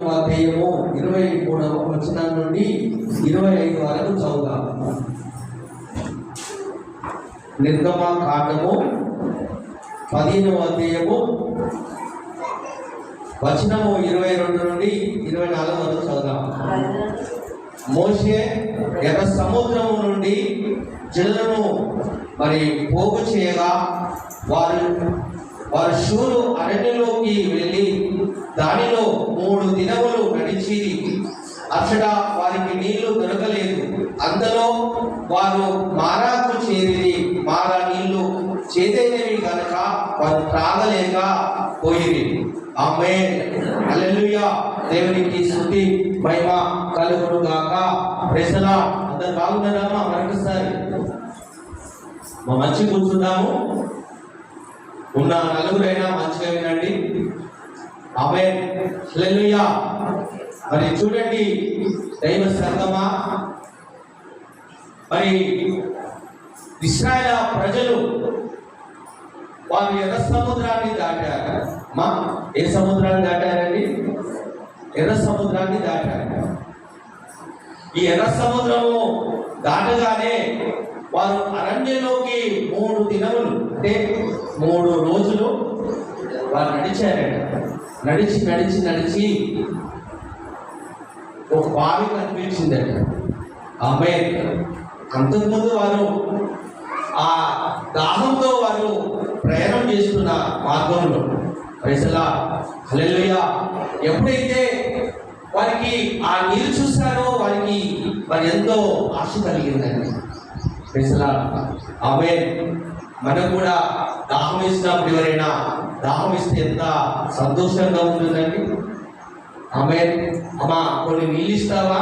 అధ్యాయము 23వ వచనం నుండి 25 వరకు చదువుదాం. నిర్గమకాండము 15వ అధ్యాయము వచనము 22 నుండి 24 వరకు చదువుదాం. మోషే ఎర్ర సముద్రము నుండి జనులను పోగు చేయగా వారు శూరు అరణ్యంలోకి వెళ్ళి దానిలో 3 దినములు నడిచి అక్కడ వారికి నీళ్లు దొరకలేదు. అంతలో వారు మారాకు చేరి మారా నీళ్లు చేదైనవి కనుక వారు త్రాగలేక పోయిరి. ఆమేన్, హల్లెలూయా. దేవునికి స్తుతి మహిమ కలుగును గాక. Praise the Lord. అందరూ బాగున్నారమ్మా? మరొకసారి మంచి కూర్చున్నాము. ఉన్న నలుగురైనా మంచిగా వినండి. ఆమేన్, హల్లెలూయా. మరి చూడండి దైవ సంగమా, మరి ఇశ్రాయేలు ప్రజలు వారు ఎర్ర సముద్రాన్ని దాటారు. ఏ సముద్రాన్ని దాటారండి? ఎర్ర సముద్రాన్ని దాటారు. ఈ ఎర్ర సముద్రము దాటగానే వారు అరణ్యంలోకి 3 దినములు అంటే 3 రోజులు వారు నడిచారంట. నడిచి ఒక బావి కనిపించిందంట. ఆమేన్. అంతకుముందు వారు ఆ దాహంతో వారు ప్రయాణం చేస్తున్న మార్గంలో, ప్రైజ్ ది లార్డ్, హల్లెలూయా, ఎప్పుడైతే వారికి ఆ నీరు చూస్తారో వారికి ఎంతో ఆశ కలిగిందండి. ప్రైజ్ ది లార్డ్, ఆమేన్. మనకు కూడా దాహం ఇచ్చినప్పుడు ఎవరైనా దాహం ఇస్తే ఎంత సంతోషంగా ఉంటుందండి. ఆమేన్. అమ్మా కొన్ని నీళ్ళు ఇస్తావా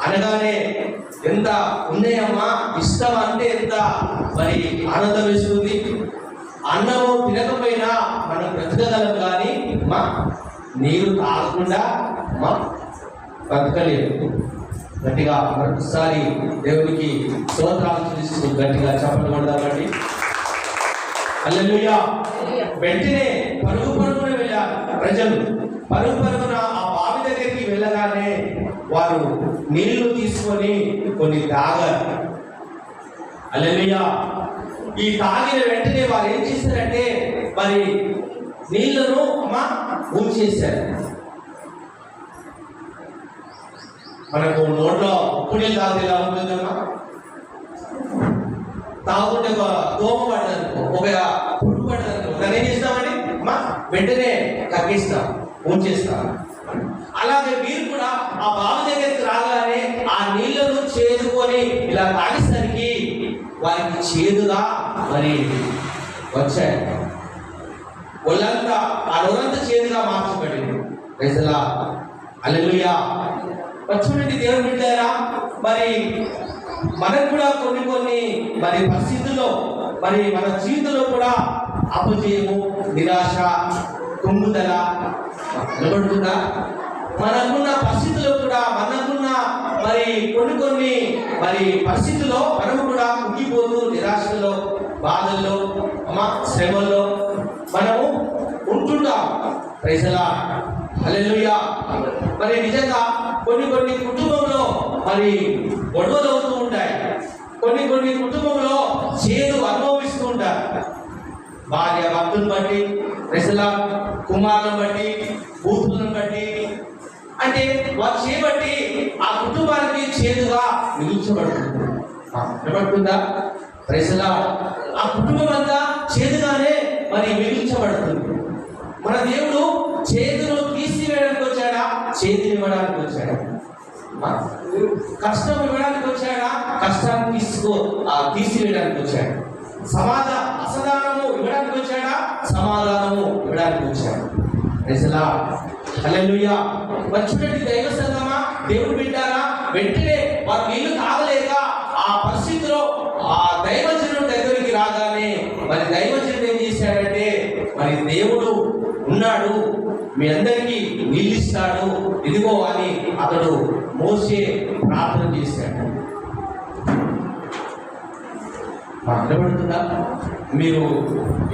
అనగానే ఎంత ఉన్నాయమ్మా ఇస్తావా అంటే ఎంత ఆనందం వేస్తుంది. అన్నము తినకపోయినా మనం బ్రతకగలం, కానీ నీరు తాగకుండా బ్రతకలేదు. గట్టిగా మరొకసారి దేవునికి స్తోత్రాలు చేస్తూ గట్టిగా చప్పట్లు కొడదామండి. హల్లెలూయా. వెంటనే పరుగున వెళ్ళారు ప్రజలు. పరుగున ఆ బావి దగ్గరికి వెళ్ళగానే వారు నీళ్లు తీసుకొని కొన్ని తాగారు. హల్లెలూయా. ఈ తాగిన వెంటనే వారు ఏం చేశారంటే నీళ్లను ఉంచేశారు. మనకు నోట్లో ఉప్పు నీళ్ళు తాగితే ఎలా ఉంటుందమ్మా? తాగుతుంటే ఒక దోమ పడదనుకో, ఒక పురుగు పడదనుకో, దాన్ని ఏం చేస్తామండి? వెంటనే కక్కిస్తాం, ఉంచేస్తాం. అలాగే మీరు కూడా ఆ బావి దగ్గరికి రాగానే ఆ నీళ్లను చేదుకొని ఇలా తాగేసరికి వారికి చేదుగా వచ్చాయి. ఒళ్ళంతా ఆ నోరంతా చేదుగా మార్చబడింది. ప్రైజ్ ది లార్డ్, హల్లెలూయా. చూడండి దేవుని బిడ్డలారా, మనకు కూడా కొన్ని పరిస్థితుల్లో మన జీవితంలో కూడా అపజయము, నిరాశ, కుంగుదల నిలబడుతుందా? మనకున్న పరిస్థితుల్లో కూడా మనకున్న కొన్ని పరిస్థితుల్లో మనము కూడా కుంగిపోతూ నిరాశలో, బాధల్లో, శ్రమల్లో మనము ఉంటుంటాం. ప్రైజ్ ది లార్డ్, హల్లెలూయా. నిజంగా కొన్ని కుటుంబంలో గొడవలు అవుతూ ఉంటాయి. కొన్ని కుటుంబంలో చేదు అనుభవిస్తూ ఉంటారు. భార్య భర్తను బట్టి, ప్రైజ్ ది లార్డ్, కుమారులను బట్టి, కూతురులను బట్టి, అంటే వారు చేయబట్టి ఆ కుటుంబానికి చేదుగా మిగిల్చబడుతుంది. వినబడుతుందా? Praise the Lord. ఆ కుటుంబం అంతా చేదుగానే మిగిల్చబడుతుంది. మన దేవుడు చేదును తీసివేయడానికి వచ్చాడా? చేదుని ఇవ్వడానికి వచ్చాడా? కష్టం ఇవ్వడానికి వచ్చాడా? కష్టాన్ని తీసివేయడానికి వచ్చాడు. అసమాధానము ఇవ్వడానికి వచ్చాడా? సమాధానము ఇవ్వడానికి వచ్చాడు. ప్రైజ్ ది లార్డ్, హల్లెలూయా. చూడండి దైవ సంగమా, దేవుడు బిడ్డారా, వెంటనే వారు నీళ్లు తాగలేక ఆ పరిస్థితిలో ఆ దైవజనుడి దగ్గరికి రాగానే దైవజనుడు ఏం చేశాడంటే దేవుడు ఉన్నాడు, మీ అందరికీ నీళ్ళు ఇస్తాడు, ఇదిగో అని అతడు మోసే ప్రార్థన చేశాడు. నిలబడుతుందా? మీరు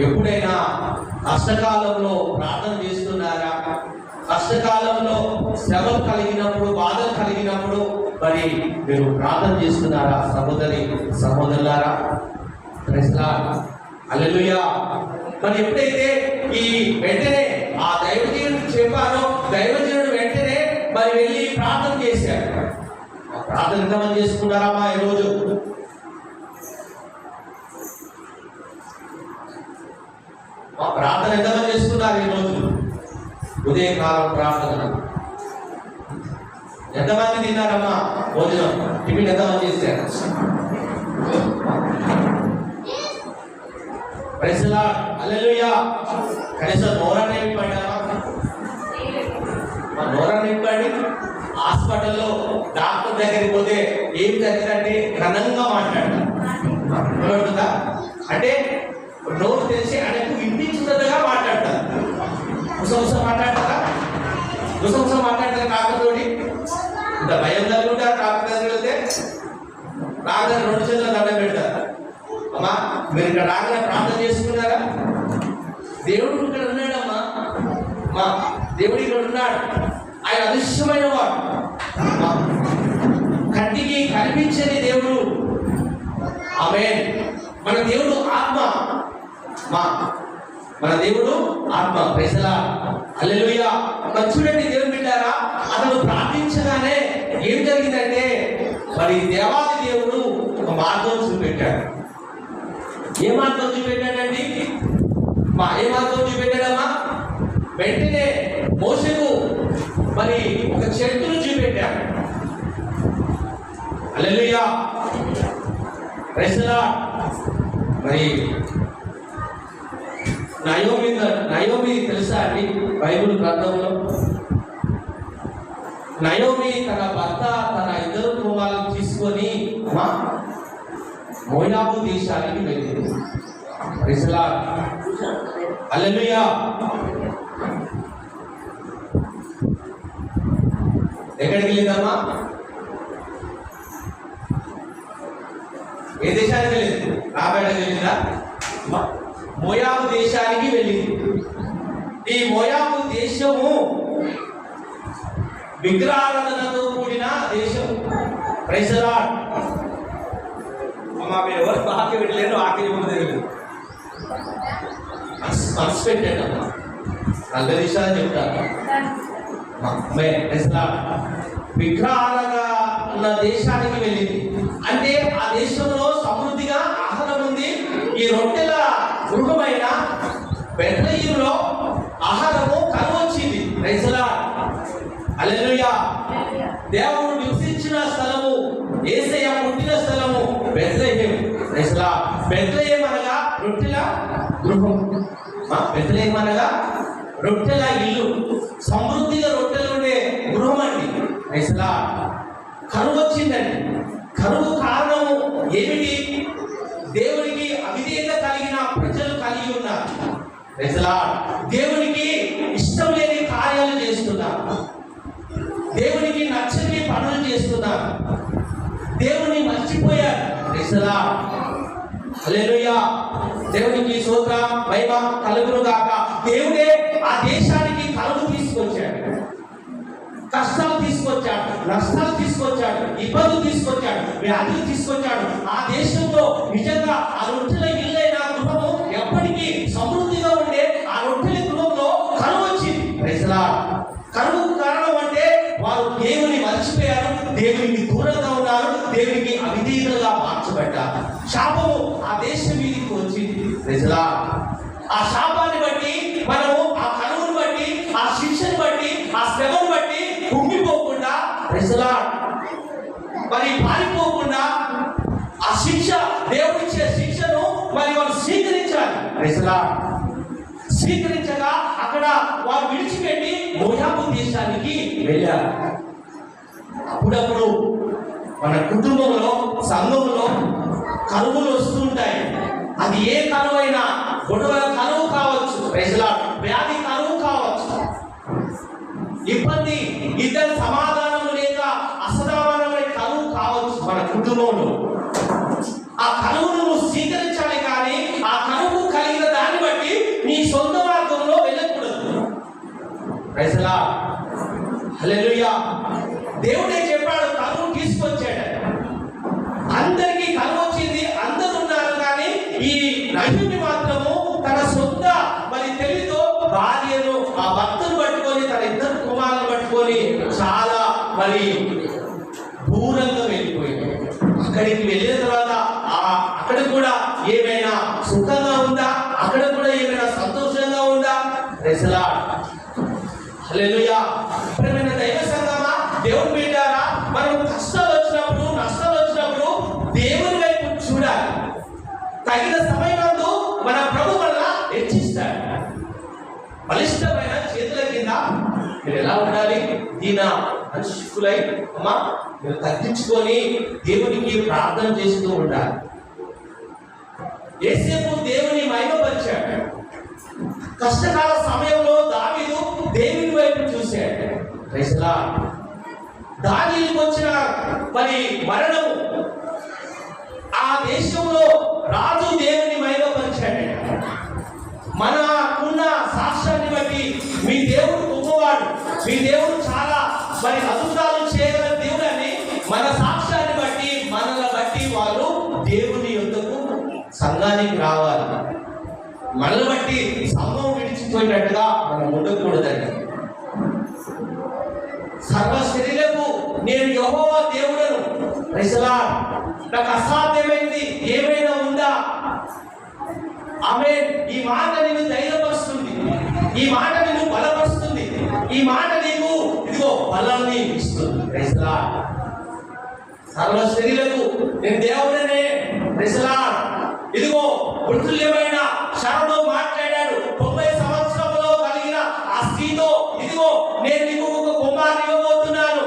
ఎప్పుడైనా కష్టకాలంలో ప్రార్థన చేస్తున్నారా? కష్టకాలంలో శ్రమలు కలిగినప్పుడు, బాధలు కలిగినప్పుడు మరి మీరు ప్రార్థన చేస్తున్నారా సహోదరులారా? ప్రైజ్ లార్డ్, హల్లెలూయా. మరి ఎప్పుడైతే ఈ వెంటనే ఆ దైవజనుడు చెప్పారో, దైవజనుడు వెంటనే మరి వెళ్ళి ప్రార్థన చేశాడు. ప్రార్థన ఎంతమంది చేసుకున్నారమ్మా ఈరోజు? మా ప్రార్థన ఎంతమంది చేసుకున్నారు ఈరోజు? ఉదయకాలం ప్రార్థన ఎంతమంది తిన్నారమ్మా? భోజనం టిఫిన్ ఎంతమంది చేశారు? ప్రైజ్ లార్డ్, హల్లెలూయా. కనీసం నోరాన్ని నింపాడారా? నోరాన్ని నింపండి. హాస్పిటల్లో డాక్టర్ దగ్గరికి పోతే ఏం జరిగిందంటే ఘనంగా మాట్లాడతారు. అంటే నోరు తెలిసి ఆయనకు వినిపించినట్టుగా మాట్లాడతారు. గుసగుస మాట్లాడతారా? గుసగుస మాట్లాడతారు కాకతోటి. ఇంత భయం కలిగి ఉంటారు. డాక్టర్ దగ్గరికి వెళ్తే డాక్టర్ 2 చేతుల దండం పెడతారు. అమ్మా మీరు ఇక్కడ రాగానే ప్రార్థన చేసుకున్నారా? దేవుడు ఇక్కడ ఉన్నాడమ్మా. మా దేవుడు ఇక్కడ ఉన్నాడు. ఆయన అదృశ్యమైన వాడు, కంటికి కనిపించని దేవుడు. ఆమేన్. మన దేవుడు ఆత్మ. మన దేవుడు ఆత్మ. ప్రైజ్ లార్డ్, హల్లెలూయా. మరి చూడండి దేవుని బిడ్డారా, అతను ప్రార్థించగానే ఏం జరిగిందంటే మరి దేవాది దేవుడు ఒక మార్గం చూపెట్టాడు. ఏ మార్గం చూపెట్టాడండి? ఏ మార్గం చూపెట్టాడమ్మా? వెంటనే మోషేకు మరి ఒక చెట్టును చూపెట్టాడు. హల్లెలూయా, ప్రైజ్ లార్డ్. మరి నయోమి తెలుసా అండి? బైబిల్ గ్రంథంలో నయోమి తన భర్త తన 2 కుమారులను తీసుకొని మోయాబు దేశానికి వెళ్ళింది. ప్రైజ్ లార్డ్, హల్లెలూయా. ఎక్కడికి వెళ్ళిందమ్మా? ఏ దేశానికి వెళ్ళింది? రాబేటకి వెళ్ళిందా? మోయాబు దేశానికి వెళ్ళింది. ఈ మోయాబు దేశము విగ్రహారాధనతో కూడిన దేశం. Praise Lord. అమ్మా మీరు ఎవరు బాగా వెళ్ళలేరు, ఆఖరి ముందు తెలియదు. మనసు పెట్టండి అమ్మా, 40 నిమిషాలు చెప్తాను. విగ్రహారాధన దేశానికి వెళ్ళింది. అంటే ఆ దేశంలో సమృద్ధిగా ఆహారం ఉంది. ఈ రొట్టెల గృహమైన బెత్లెహేములో ఆహారము కరువొచ్చింది. ప్రైజ్ లార్డ్, హల్లెలూయా. దేవుడు నివసించిన స్థలము, యేసయ్య పుట్టిన స్థలము బెత్లెహేము. Praise lord. బెత్లెహేము అనగా రొట్టెల గృహం. బెత్లెహేము అనగా రొట్టెల ఇల్లు, సమృద్ధిగా రొట్టెలు ఉండే గృహం అండి. Praise Lord. కరువు వచ్చిందండి. కరువు కారణము ఏమిటి? దేవునికి అవిధేయత కలిగిన ప్రజలు కలిగి ఉన్నారు. Praise Lord. దేవునికి ఇష్టం లేని కార్యాలు చేస్తున్నారు. దేవునికి నచ్చని పనులు చేస్తున్నారు. దేవుని మర్చిపోయారు. ప్రైజ్ లార్డ్, హల్లెలూయా. దేవునికి స్తోత్రం, మహిమ కలుగును గాక. దేవుడే ఆ దేశానికి కరువు తీసుకొచ్చాడు, కష్టాలు తీసుకొచ్చాడు, నష్టాలు తీసుకొచ్చాడు, ఇబ్బందులు తీసుకొచ్చాడు, వ్యాధులు తీసుకొచ్చాడు. ఆ దేశంలో నిజంగా ఆ రొట్టెల ఇల్లైన గృహము ఎప్పటికీ సమృద్ధిగా ఉండే ఆ రొట్టెల గృహంలో కరువు వచ్చింది. Praise Lord. కరువు కారణం అంటే వారు దేవుని మర్చిపోయారు, దేవునికి దూరంగా ఉన్నారు, దేవునికి అవిధేయులుగా మార్చబడ్డారు. శాపము ఆ దేశం మీదకి వచ్చింది. Praise Lord. ఆ శాపాన్ని బట్టి మనము, ఆ కరువును బట్టి, ఆ శిక్షను బట్టి, ఆ శ్రమను బట్టి కుంగిపోకుండా, ప్రైజ్ లార్డ్, మరి పారిపోకుండా ఆ శిక్ష, దేవుడిచ్చే శిక్షను మరి వారు స్వీకరించాలి. Praise lord. స్వీకరించగా అక్కడ వారు విడిచిపెట్టి మోయాబు దేశానికి వెళ్ళారు. అప్పుడప్పుడు మన కుటుంబంలో, సంఘంలో కరువులు వస్తుంటాయి. అది ఏ కరువు అయినా, గొడవల కరువు కావచ్చు, ప్రైజ్ లార్డ్, వ్యాధి కరువు కావచ్చు, ఇబ్బంది, ఇద్దరు సమాధానం లేక అసమాధానమైన కరువు కావచ్చు మన కుటుంబంలో. ఆ కరువును నువ్వు స్వీకరించాలి, కానీ ఆ కరువు కలిగిన దాన్ని బట్టి నీ సొంత మార్గంలో వెళ్ళకూడదు. Praise Lord. హల్లెలూయా. దేవుడే చెప్పాడు, కరువు తీసుకొచ్చాడు. అందరికీ కరువు వచ్చింది, అందరూ ఉన్నారు. కానీ ఈ నయుని మాత్రము తన సొంత తెలివితో భార్యను, ఆ భర్తను పట్టుకొని, తన ఇద్దరు కుమారులను పట్టుకొని చాలా దూరంగా వెళ్ళిపోయింది. అక్కడికి వెళ్ళిన తర్వాత అక్కడ కూడా ఏమైనా సుఖంగా ఉందా? అక్కడ కూడా ఏమైనా సంతోషంగా ఉందా? Praise the Lord. హల్లెలూయా. ప్రియమైన దైవ సంగమా, దేవుని బిడ్డారా, మనం కష్టాలు వచ్చినప్పుడు, నష్టాలు వచ్చినప్పుడు దేవుని వైపు చూడాలి. తగిన సమయంలో మన ప్రభు వల్ల హెచ్చిస్తాడు. బలిష్టమైన చేతుల కింద మీరు ఎలా ఉండాలి? దీన అనుష్కులై అమ్మా మీరు తగ్గించుకొని దేవునికి ప్రార్థన చేస్తూ ఉండాలి. యేసేపు దేవుని మహిమపరిచాడు. కష్టకాల సమయంలో దావీదు దేవుని వైపు చూశాడు. Praise the Lord. దావీదుకు వచ్చిన మరణం, ఆ దేశంలో రాజు దేవుని మహిమపరిచాడు. మనకున్న సాక్ష్యాన్ని బట్టి మీ దేవుడు గొప్పవాడు, మీ దేవుడు చాలా అద్భుతాలు చేయగల దేవుడు అని మన సాక్ష్యాన్ని బట్టి, మనల్ని బట్టి వాళ్ళు దేవుని యొద్దకు సంఘానికి రావాలి. మనల్ని బట్టి సంఘం విడిచిపోయినట్టుగా మనం ఉండకూడదండి. సర్వ శరీరకు నేను యెహోవా దేవుడను. Praise the Lord. నాకు అసాధ్యమైంది ఏమైనా ఉందా? ఆమేన్. ఈ మాట నిన్ను ధైర్యపరుస్తుంది, ఈ మాట నిన్ను బలపరుస్తుంది, ఈ మాట నీకు ఇదిగో బలాన్ని ఇస్తుంది. Praise the Lord. సర్వ శరీరకు నేను దేవుడనే. Praise the lord. ఇదిగో మృతుల్యమైన శరణు మాట్లాడాడు. 90 సంవత్సరంలో కలిగిన ఆ స్త్రీతో ఇదిగో నేను నీకు ఒక కుమారుని ఇవ్వబోతున్నాను.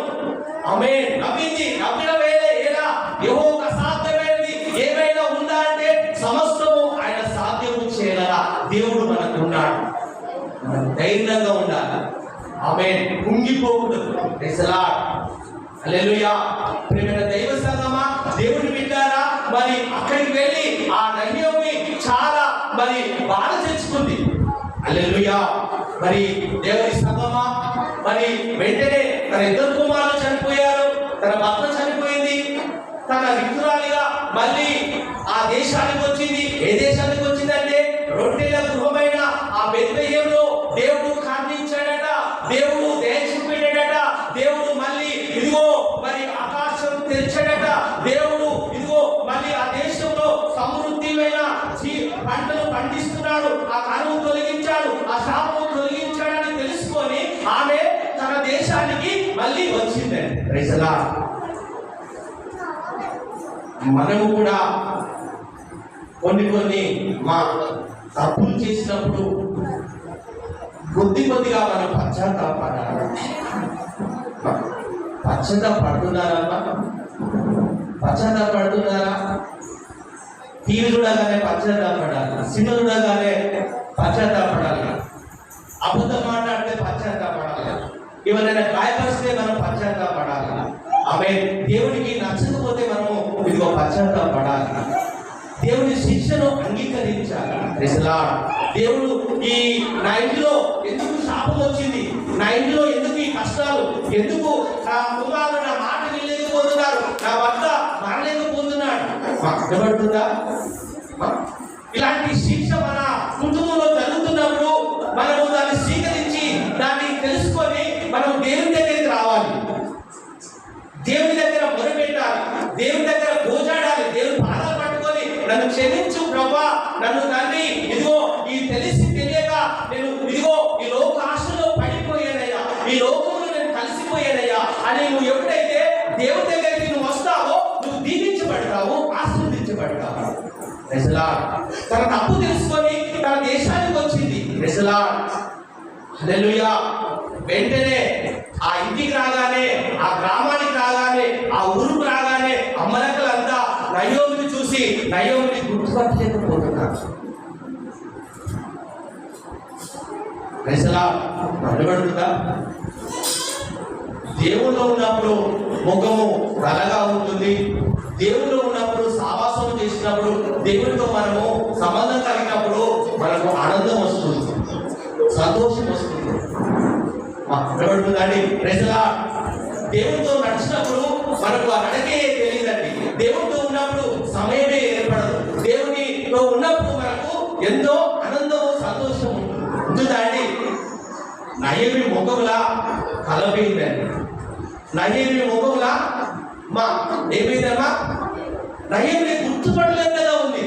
ఆమేన్. నవ్వింది. నవ్విన వేళ ఎలా యెహోవాకు అసాధ్యమైనది ఏమైనా ఉందా అంటే సమస్తము ఆయన సాధ్యము చేయగల దేవుడు మనకు ఉన్నాడు. మనం ధైర్యంగా ఉండాలి. ఆమేన్. కుంగిపోకూడదు. Praise the Lord. హల్లెలూయా. ప్రియమైన దైవ సంగమా, దేవుని బిడ్డారా, అక్కడికి వెళ్ళి ఆ నయ్యోమి చాలా బాధ తెచ్చుకుంది. హల్లెలూయా. దేవుని సంగమా, వెంటనే తన ఇద్దరు కుమారులు చనిపోయారు, తన భర్త చనిపోయింది, తన రిక్తురాలిగా మళ్ళీ ఆ దేశానికి వచ్చింది. ఏ దేశానికి వచ్చిందంటే రొట్టెల గృహమైన ఆ బెత్లెహేములో దేవుడు ఖండించాడట, దేవుడు దయ చూపాడట, దేవుడు మళ్ళీ ఇదిగో ఆకాశం తెరిచాడట, దేవుడు ఇదిగో మళ్ళీ ఆ దేశంలో సమృద్ధిమైన పంటలు పండిస్తున్నాడు, ఆ కరువు తొలగించాడు, ఆ శాపము తొలగించాడని తెలుసుకొని ఆమె తన దేశానికి మళ్ళీ వచ్చిందండి. Praise the Lord. మనము కూడా కొన్ని మా తప్పులు చేసినప్పుడు కొద్దిగా మనం పశ్చాత్తాపడాలి. పశ్చాత్తాపడుతున్నారా? పశ్చాత్తాపడుతున్నారా? టీవీ చూడగానే పశ్చాత్తాపడాలి, సినిమా చూడగానే పశ్చాత్తాపడాలి, అబద్ధం మాట్లాడితే పశ్చాత్తాపడాలి, ఎవరైనా గాయపరిస్తే మనం పశ్చాత్తాపడాలి. ఆమె దేవునికి నచ్చకపోతే మనము ఇదిగో పశ్చాత్తాపడాలి. దేవుని శిక్షను అంగీకరించాలి. Praise the Lord. దేవుడు నా ఇంటిలో ఎందుకు శాపం వచ్చింది, నా ఇంటిలో ఎందుకు ఈ కష్టాలు, ఎందుకు నా కుమారులు నా మాట వినలేకపోతున్నారు, నా భర్త మారలేకపోతున్నాడు, అర్థపడుతుందా? ఇలాంటి శిక్ష మన కుటుంబంలో జరుగుతున్నప్పుడు మనము దాన్ని స్వీకరించి దాన్ని తెలుసుకొని మనం దేవుని దగ్గరికి రావాలి, దేవుని దగ్గర మొరపెట్టాలి, దేవుని దగ్గర గోజాడాలి, దేవుని పాదాలు పట్టుకొని నన్ను క్షమించు ప్రభా, నన్ను తండ్రి ఇదిగో ఈ తెలిసి తెలియక నేను ఇదిగో ఈ లోక ఆశలో పడిపోయానయ్యా, ఈ లోకంలో నేను కలిసిపోయానయ్యా అని నువ్వు ఎప్పుడైతే దేవుని దగ్గరికి నువ్వు వస్తావో నువ్వు దీవించబడతావు, ఆశీర్వదించబడతావు. Praise the Lord. తన తప్పు తెలుసుకొని తన దేశానికి వచ్చింది. Praise the Lord. హల్లెలూయా. వెంటనే ఆ ఇంటికి రాగానే, ఆ గ్రామానికి రాగానే, ఆ ఊరుకు రాగానే అమ్మలక్కలంతా నయోమిని చూసి నయోమిని గుర్తుపట్టలేకపోతున్నారు. నిలబడుతుందా? దేవుల్లో ఉన్నప్పుడు ముఖము నల్లగా ఉంటుంది, దేవుల్లో ఉన్నప్పుడు సావాసం చేసినప్పుడు, దేవుడితో మనము సంబంధం కలిగినప్పుడు మనకు ఆనందం వస్తుంది, సంతోషం వస్తుంది. నిలబడుతుందండి. ప్రజలా దేవునితో నడిచినప్పుడు మనకు ఆ నడకే తెలియదండి. దేవునితో ఉన్నప్పుడు సమయమే ఏర్పడదు. దేవునితో ఉన్నప్పుడు మనకు ఎంతో ఆనందము సంతోషం ఉంటుందండి. నయమి ముఖములా కలబోయిందండి. నయమి ముఖములా ఏమైందమ్మా నయమిని గుర్తుపడలేదా ఉంది.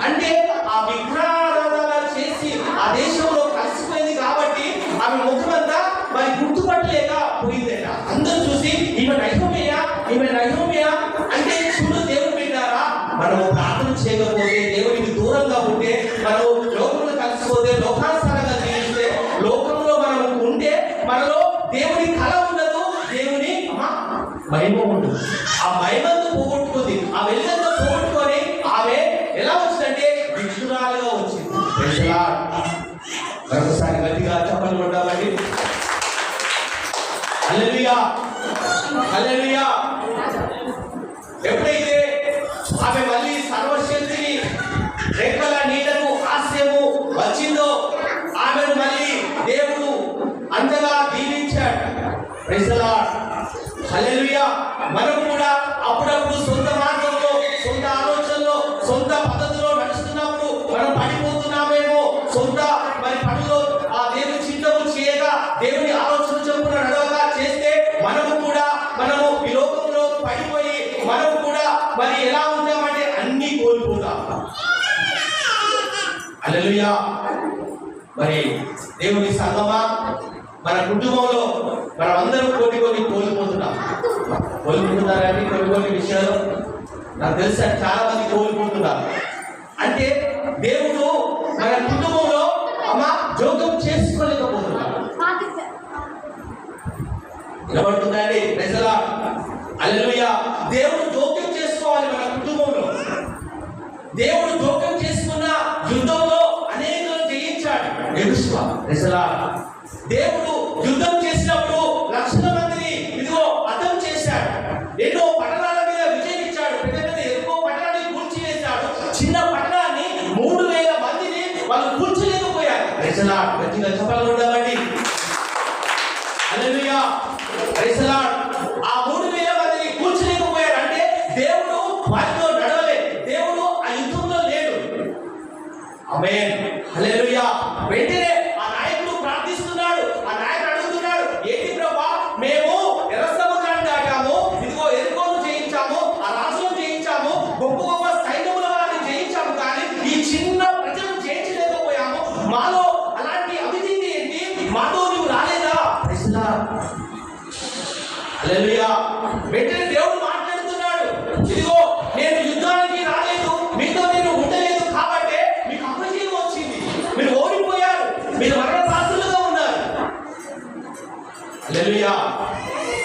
అంటే ఆ విగ్రహారాధన చేసి ఆ దేశంలో కలిసిపోయింది కాబట్టి ఆమె ముఖమంతా మరి గుర్తుపట్టలేక పోయిందట. అందరూ చూసి ఈమె నయమియా అంటే చూడు దేవుడు పెట్టారా. మనము ప్రార్థన చేయకపోతే, దేవునికి దూరంగా ఉంటే, మనం లోకంలో కలిసిపోతే, లోకానుసారంగా జీవిస్తే, లోకంలో మనం ఉంటే మనలో దేవుని కళ ఉండదు, దేవుని మహిమ ఉండదు. ఆ మహిమను పోగొట్టుకుంది. ఆ వెలుగుతో పోగొట్టుకొని ఆమె ఎలా వచ్చిందంటే విష్ణురాలుగా వచ్చింది. మరొకసారి గట్టిగా చెప్పలు కొట్టామండి. హల్లెలూయా హల్లెలూయా. ఎప్పుడైతే ఆమె మళ్ళీ సర్వశక్తిని రెక్కల నీడకు ఆశయము వచ్చిందో ఆమెను మళ్ళీ దేవుడు అంతగా దీవించాడు. ప్రైజ్ ది లార్డ్ హల్లెలూయా. మనం కూడా అప్పుడప్పుడు సొంత మార్గంలో, సొంత ఆలోచనలో, సొంత పద్ధతిలో నడుస్తున్నప్పుడు మనం పడిపోతున్నామేమో. సొంత మరి పనులు ఆ దేవుని చిత్తము చేయగా, దేవుని ఆలోచన చొప్పున నడవగా చేస్తే మనము ఈ లోకంలో పడిపోయి మనం కూడా మరి ఎలా ఉంటామంటే అన్ని కోల్పోతాం. హల్లెలూయా. మరి దేవుని సంగమా, మన కుటుంబంలో మనం అందరం కొన్ని కోల్పోతున్నారండి. కొన్ని విషయాలు నాకు తెలుసా చాలా మంది కోల్పోతున్నారు. అంటే దేవుడు మన కుటుంబంలో జోక్యం చేసుకోలేకపోతున్నారు. నిలబడుతుందండి ప్రజలా. హల్లెలూయా. దేవుడు జోక్యం చేసుకోవాలి మన కుటుంబంలో. దేవుడు జోక్యం చేసుకున్న యుద్ధంలో అనేకులను జయించాడు యెహోషువ. ప్రజలా దేవుడు యుద్ధం చేసినప్పుడు లక్షల మందిని ఇదిగో హతం చేశాడు. ఎన్నో పట్టణాల మీద విజయం ఇచ్చాడు. పెద్ద ఎక్కువ పట్టణాన్ని కూల్చివేశాడు. చిన్న పట్టణాన్ని 3000 మందిని వాళ్ళు కూల్చలేకపోయారు. ప్రజలా గట్టిగా చెప్పాలి ఉండవండి. హల్లెలూయా. Praise the Lord. ఆ 3000 మందిని కూల్చలేకపోయారు. అంటే దేవుడు వారితో నడవలేదు. దేవుడు ఆ యుద్ధంలో లేడు. ఆమేన్. హల్లెలూయా. వెంటనే ఆ నాయకుడు ప్రార్థిస్తున్నాడు. ఆ నాయకుడు అడుగుతున్నాడు, ఏంటి ప్రభువా, మేము ఎర్ర సముద్రాన్ని దాటాము, ఇదిగో ఎరుకోను జయించాము, ఆ రాజులను జయించాము, గొప్ప గొప్ప సైన్యముల వారిని జయించాము, కానీ ఈ చిన్న ప్రజలను జయించలేకపోయాము. మాలో అలాంటి అవిధీతి ఏంటి? మాతో నువ్వు రాలేదా? Praise the Lord. హల్లెలూయా. వెంటనే దేవుడు మాట్లాడుతున్నాడు, ఇదిగో నేను యుద్ధానికి రాలేదు, మీతో నేను ఉండలేదు, కాబట్టి మీకు అపజయం వచ్చింది, మీరు ఓడిపోయారు, మీరు మరణపాత్రులుగా ఉన్నారు. హల్లెలూయా.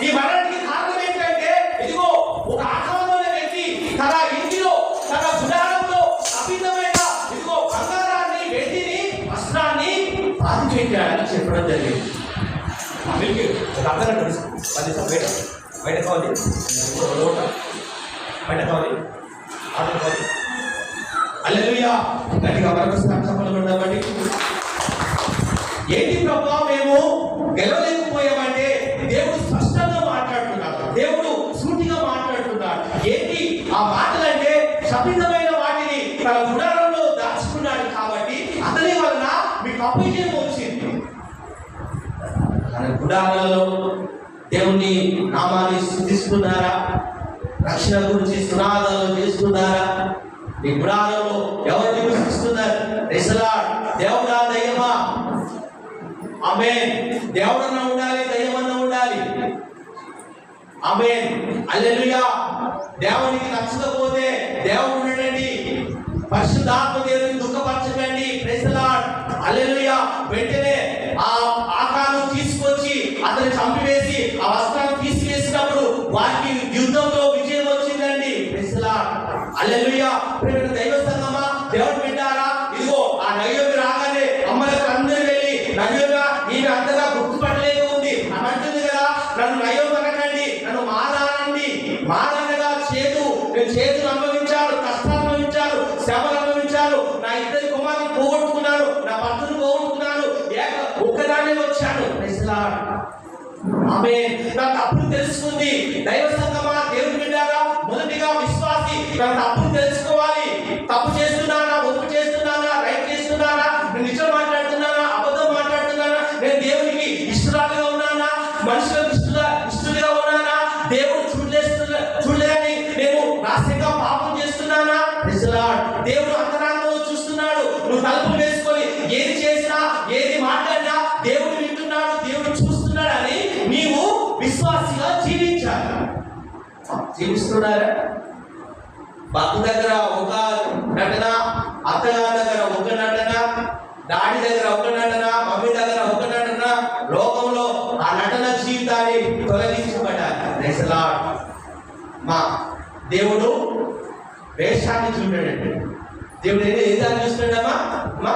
ఈ మరణానికి కారణం ఏంటంటే ఇదిగో ఒక ఆకారమైన వ్యక్తి తన ఇంటిలో, తన గుడారంలో అభిన్నమైన ఇదిగో బంగారాన్ని, వెండిని, వస్త్రాన్ని పాతి పెట్టాడని చెప్పడం జరిగింది. ఒక అర్థం బయట కావాలి, బయట కావాలి. హల్లెలూయా. గట్టిగా మరొకసారి చెప్పలు ఉండవండి. ఏంటి ప్రభువా మేము గెలవలేకపోయామంటే దేవుడు స్పష్టంగా మాట్లాడుతున్నాడు. దేవుడు సూటిగా మాట్లాడుతున్నాడు. ఏంటి ఆ మాటలంటే శపితమైన వాటిని తన గుడారంలో దాచుకున్నాడు కాబట్టి అతని వలన మీకు అపజయం వచ్చింది. తన గుడారాలలో దేవుని నామాన్ని స్తుతిస్తున్నారా? రక్షణ గురించి సునాదాలు చేస్తున్నారా? నీ గుడారంలో ఎవరు నివసిస్తున్నారు? Praise the Lord. దేవుడా దయ్యమా? ఆమేన్. దేవుడన్నా ఉండాలి, దయ్యమన్నా ఉండాలి. ఆమేన్. హల్లెలూయా. దేవునికి నచ్చకపోతే దేవుడు ఉండడండి. పరిశుద్ధాత్మ దేవుని దుఃఖపరచకండి. Praise the Lord. హల్లెలూయా. వెంటనే ఆ ఆకాను తీసుకొచ్చి అతన్ని చంపివేసి ఆ వస్త్రాన్ని తీసివేసినప్పుడు వారికి యుద్ధంలో విజయం వచ్చిందండి. Praise the Lord. హల్లెలూయా. ప్రియమైన దైవ సంగమా, దేవుడు వింటారా? ఇదిగో ఆ నయోమి రాగానే అమ్మలకు అందరూ వెళ్ళి, నయోమి ఈమె అంతగా గుర్తుపట్టలేదు ఉంది అని అంటుంది కదా, నన్ను నయోమి అనకండి, నన్ను మారానండి. మారనగా నేను చేతులు అనుభవించాను, కష్టాలు అనుభవించాను, శ్రమలు అనుభవించాను, నా ఇద్దరి కుమారుని పోగొట్టుకున్నాను, నా భర్తను పోగొట్టుకున్నాను, ఒక్కదాన్ని వచ్చాను. తన తప్పును తెలుసుకుంది. దైవ సంగమా, దేవుని బిడ్డగా, మొదటిగా విశ్వాసి తన తప్పును తెలుసుకోవాలి. తప్పు చేస్తున్నానా, ఒప్పు చేస్తున్నానా, రైట్ చేస్తున్నానా, నేను నిజం మాట్లాడుతున్నానా, అబద్ధం మాట్లాడుతున్నానా, నేను దేవునికి ఇష్టరాలుగా ఉన్నానా, మనుషులకు ఇష్టలుగా ఉన్నానా, దేవుడు చూడలేదని నేను రాష్ట్రంగా పాపం చేస్తున్నానా. దేవుడు అంతరాంగంలో చూస్తున్నాడు. నువ్వు తలుపులు వేసుకొని ఏది చేసినా, ఏది మాట్లాడినా దేవుడు వింటున్నాడు, దేవుడు చూస్తున్నాడు అని నీవు విశ్వాసిగా జీవించాలి. జీవిస్తున్నారా? భర్త దగ్గర ఒక నటన, అత్తగారి దగ్గర ఒక నటన, డాడీ దగ్గర ఒక నటన, మమ్మీ దగ్గర ఒక నటన. లోకంలో ఆ నటన జీవితాన్ని తొలగించబడాలి. మా దేవుడు వేషాన్ని చూడాడండి. దేవుడు ఏదాన్ని చూస్తున్నాడమ్మా? మా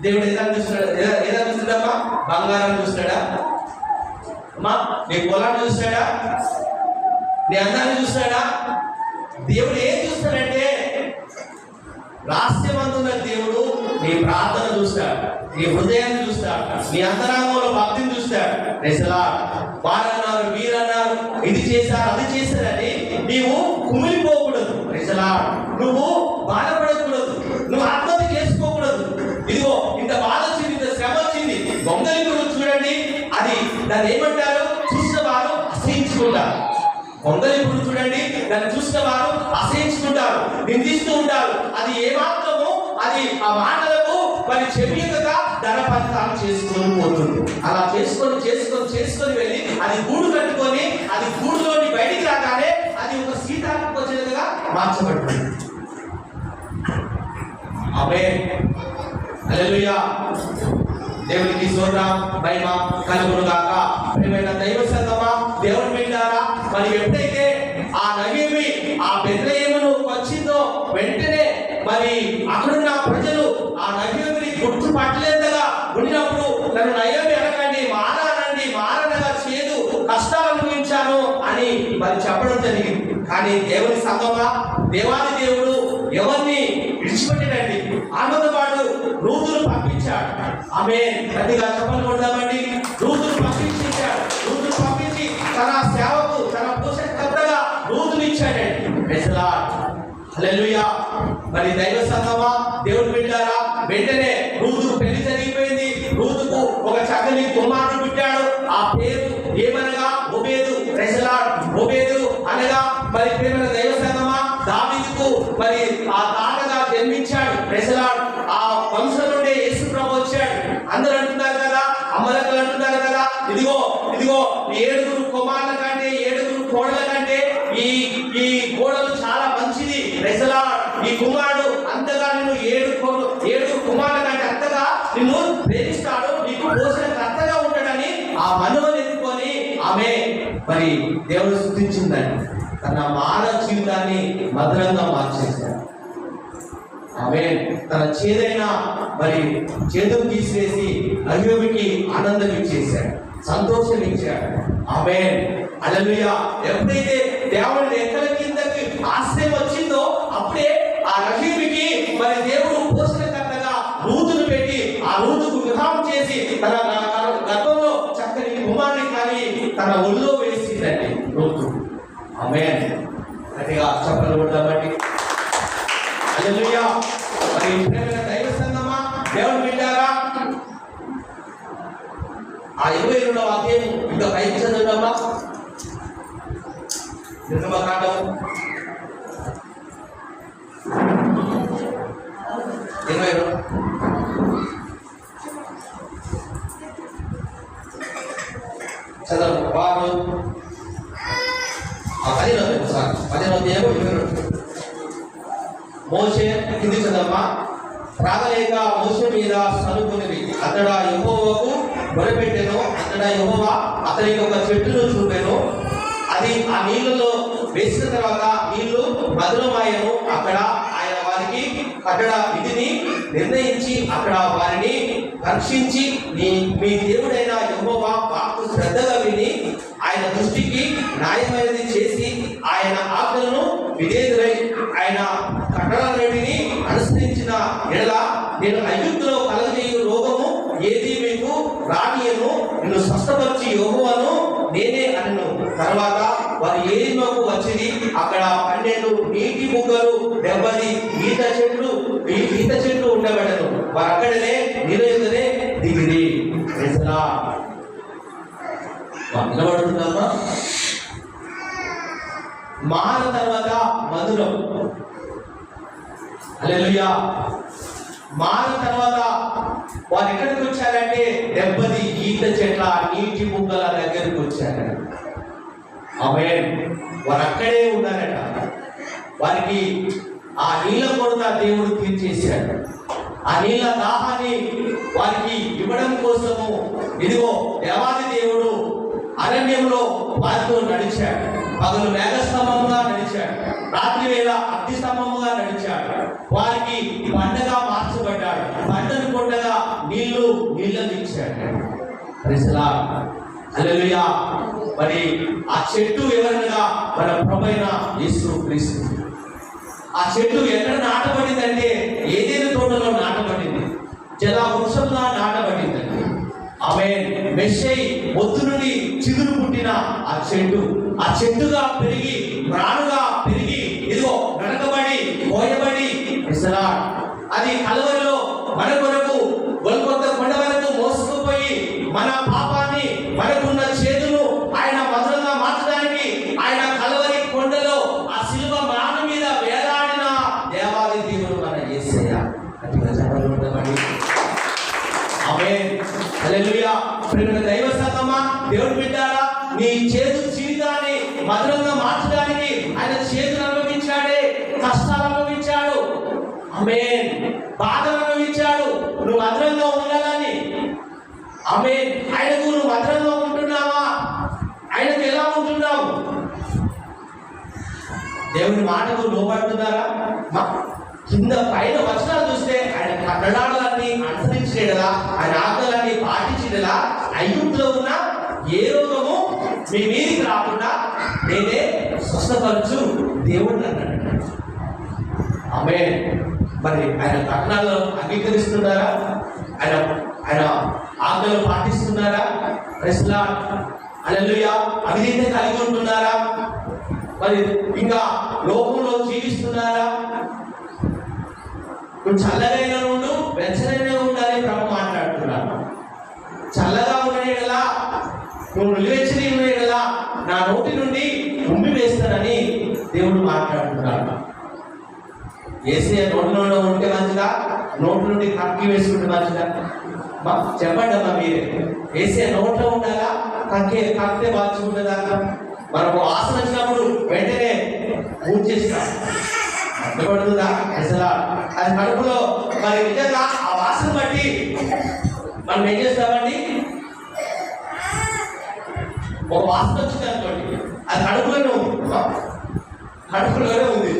దేవుడు ఏదాన్ని చూస్తున్నాడమ్మా? బంగారాన్ని చూస్తాడా అమ్మా? నీ పొలాన్ని చూస్తాడా? నీ అందాన్ని చూస్తాడా? దేవుడు ఏం చూస్తాడంటే రహస్యమందున్న దేవుడు నీ ప్రార్థన చూస్తాడు, నీ హృదయాన్ని చూస్తాడు, నీ అంతరంగంలో భక్తిని చూస్తాడు. వారన్నారు, వీరన్నారు, ఇది చేశారు, అది చేశారని నీవు కుమిలిపోకూడదు. నువ్వు బాధపడకూడదు, నువ్వు ఆత్మహత్య చేసుకోకూడదు. ఇదిగో ఇంత బాధ వచ్చింది, ఇంత శ్రమ వచ్చింది, దొంగలి చూడండి, అది దాన్ని ఏమంటారు? చూసిన వారు అసహించుకుంటారు. దొంగలిపుడు చూడండి, దాన్ని చూసిన వారు అసహించుకుంటారు, నిందిస్తూ ఉంటారు. అది ఏమాత్రమో అది ఆ మాటలకు మరి చెవియగా ధనపంతాలు చేసుకొని పోతుంది. అలా చేసుకొని వెళ్ళి అది గూడు కట్టుకొని అది గూడులోని బయటికి రాగానే అది ఒక సీతాకోచలుగా మార్చబడుతుంది. ఆమేన్, హల్లెలూయా. దేవునికి స్తోత్రం, మహిమ కలుగును గాక. ప్రియమైన దైవ సంగమా, దేవుని బిడ్డలారా, మరి ఎప్పుడైతే ఆ నయోమి ఆ బెత్లెహేమును వచ్చిందో వెంటనే మరి అక్కడున్న ప్రజలు ఆ నయోమిని గుర్తుపట్టలేదగా ఉండినప్పుడు నన్ను నయోమి అనకండి, మారనగా చేదు కష్టాలు అనుభవించాను అని మరి చెప్పడం జరిగింది. కానీ దేవుని సంగమా, దేవాది దేవుడు ఎవరిని విడిచిపెట్టాడండి? ఆమెతో పాటు రూతును పంపించాడు. ఆమె గట్టిగా చెప్పలు కొడదామండి. రూతును పంపించి తన సేవకు, తన పోషకర్తగా రూతుని ఇచ్చాడండి. హల్లెలూయా. మరి దైవ సంగమా, దేవుని బిడ్డలారా, వెంటనే రూతుకు పెళ్లి జరిగిపోయింది. రూతుకు ఒక చక్కని కుమారుడు పుట్టాడు. ఆ పేరు ఏమనగా ఓబేదు. ఓబేదు అనగా మరి ప్రియమైన దైవ సంగమా, దావీదుకు మరి ఆ తాతగా జన్మించాడు. ఆ వంశం నుండే యేసు ప్రభు వచ్చాడు. అందరూ అంటున్నారు కదా, అమ్మలక్కలు అంటున్నారు కదా, ఇదిగో 7 కుమారుల కంటే 7 కోడల కంటే ఈ కోడలు చాలా మంచిది. ఈ కుమారుడు అంతగా నిన్ను 7 కుమారుల కంటే అంతగా నిన్ను ప్రేమిస్తాడు, నీకు పోషణ కర్తగా ఉంటాడని ఆ మనువని ఎత్తుకొని ఆమె మరి దేవుడు స్తుతించిందండి. తన మానవ జీవితాన్ని మధురంగా మార్చేశాడు. ఆమె తన చేదైన మరి చేదును తీసివేసి అయ్యోబుకి ఆనందం ఇచ్చేశాడు, సంతోషం ఇచ్చాడు. ఆమె హల్లెలూయా. ఎప్పుడైతే దేవుని రెక్కల కిందకి ఆశ్రయం వచ్చిందో అప్పుడే ఆ అయ్యోబుకి మరి దేవుడు పోషణకర్తగా రూతును పెట్టి ఆ రూతుకు వివాహం చేసి తన గర్భంలో చక్కని కుమారుని కానీ తన ఒళ్ళో వేసిందండి రూతు. ఆమె గట్టిగా చెప్పలు కొడదామండి. హల్లెలూయా. మరి ప్రియమైన దైవ సంగమా, దేవుని బిడ్డలారా, ఆ 22వ అధ్యాయం ఇంకా పైకి చదువుదామా? నిర్గమకాండం 22 చదవండి. వారు 10వ అధ్యాయం 22. మోషే కింది చదమ్మా. రాగలేక మోషే మీద సనుకునిది. అతడు యెహోవాకు మొరపెట్టెను. అతడు యెహోవా అతనికి ఒక చెట్టును చూపెను. అది ఆ నీళ్ళలో వేసిన తర్వాత నీళ్లు మధురమాయను. అక్కడ ఆయన వారికి కట్టడ విధిని నిర్ణయించి అక్కడ వారిని రక్షించి మీ దేవుడైన యెహోవా వాక్కు శ్రద్ధగా విని ఆయన దృష్టికి న్యాయమైనది చేసి ఆయన ఆజ్ఞలను విధేయులై ఆయన కట్టడలన్నిటిని అనుసరించిన ఎడల నేను ఐగుప్తులో కలగజేయు రోగము ఏది మీకు రానియను. నిన్ను స్వస్థపరిచి యెహోవాను తర్వాత వారి ఏరిలోకి వచ్చింది. అక్కడ 12 నీటి బుగ్గలు 70 ఈత చెట్లు ఉండబడను. వారు అక్కడనే నిలబడనే దిగిరి. నిలబడుతున్నామా? మాన తర్వాత మధురం. హల్లెలూయా. మాన తర్వాత వారు ఎక్కడికి వచ్చారంటే 70 ఈత చెట్ల నీటి బుగ్గల దగ్గరికి వచ్చారు. ఆమేన్. వారు అక్కడే ఉన్నారట. వారికి ఆ నీళ్ళ కొరత దేవుడు తీర్చేశాడు. ఆ నీళ్ళ దాహాన్ని వారికి ఇవ్వడం కోసము ఇదిగో దేవాది దేవుడు అరణ్యంలో వారితో నడిచాడు. పగలు మేఘస్తంభముగా నడిచాడు, రాత్రి వేళ అగ్ని స్తంభముగా నడిచాడు. వారికి పండగా మార్చబడ్డాడు. పంటను కొండగా నీళ్ళని ఇచ్చాడు. హల్లెలూయా. మరి ఆ చెట్టు ఎవరనగా మన ప్రభువైన యేసు క్రీస్తు. ఆ చెట్టు ఎక్కడ నాటబడిందంటే ఏదేను తోటలో నాటబడింది, జల వృక్షంగా నాటబడిందండి. ఆమె మెస్సై ఒత్తు నుండి చిగురు పుట్టిన ఆ చెట్టుగా పెరిగి ప్రాణుగా పెరిగి ఇదిగో నడకబడి కోయబడి అది కలవరిలో మన కొరకు గొల్గొతా కొండ వరకు మోసుకుపోయి మన పాపాన్ని, మనకున్న చేతును ఆయన మధురంగా మార్చడానికి ఆయన కలవరి కొండలో ఆ శిలువ మ్రాను మీద వేలాడిన దేవాది దేవుడు మన యేసయ్య. ఆమేన్. హల్లెలూయా. ప్రియమైన దైవ సంగమా, దేవుడు బిడ్డారా, నీ చేదు జీవితాన్ని మధురంగా మార్చడానికి ఆయన చేతులు అనుభవించాడే, కష్టాలు అనుభవించాడు. ఆమేన్. బాధలు అనుభవించాడు నువ్వు మధురంగా ఉండాలని. ఆమేన్. ఆయనకు నువ్వు మధురంగా ఉంటున్నావా? ఆయనకు ఎలా ఉంటున్నావు? దేవుని మాటకు లోబడుతున్నారా? కింద పైన వచనాలు చూస్తే ఆయన కట్టడాలన్నీ అనుసరించేలా, ఆయన ఆజ్ఞలన్నీ పాటించేలా, ఐగుప్తులో ఉన్న ఏ రోగము మీ మీదికి రాకుండా నేనే స్వస్థపరచు దేవుడు అన్నాడు. ఆమేన్. మరి ఆయన కట్టడాలను అంగీకరిస్తున్నారా? ఆయన ఆజ్ఞలు పాటిస్తున్నారా? హల్లెలూయా. అవినీతి కలిగి ఉంటున్నారా? మరి ఇంకా లోకంలో జీవిస్తున్నారా? నువ్వు చల్లగైనా ఉండు, వెచ్చనైనా ఉండాలని ప్రభు మాట్లాడుతున్నాను. చల్లగా ఉండేలా, నువ్వు నిలువెచ్చని ఉండేలా నా నోటి నుండి ఉమ్మి వేస్తానని దేవుడు మాట్లాడుతున్నాడు. యేసయ్య నోటిలో ఉంటే మంచిదా, నోటి నుండి కక్కి వేసుకుంటే మంచిదా? చెప్పండి అమ్మా మీరే. యేసయ్య నోట్లో ఉండాలా, కక్కితే బాగుంటుందా? మనకు ఆశ వచ్చినప్పుడు వెంటనే పూజ చేస్తాం, పడుతుందా? అది కడుపులో మరి నిజంగా ఆ వాసన బట్టి మనం ఏం చేస్తామండి? ఒక వాసన వచ్చింది అనుకోండి, అది కడుపులోనే ఉంది.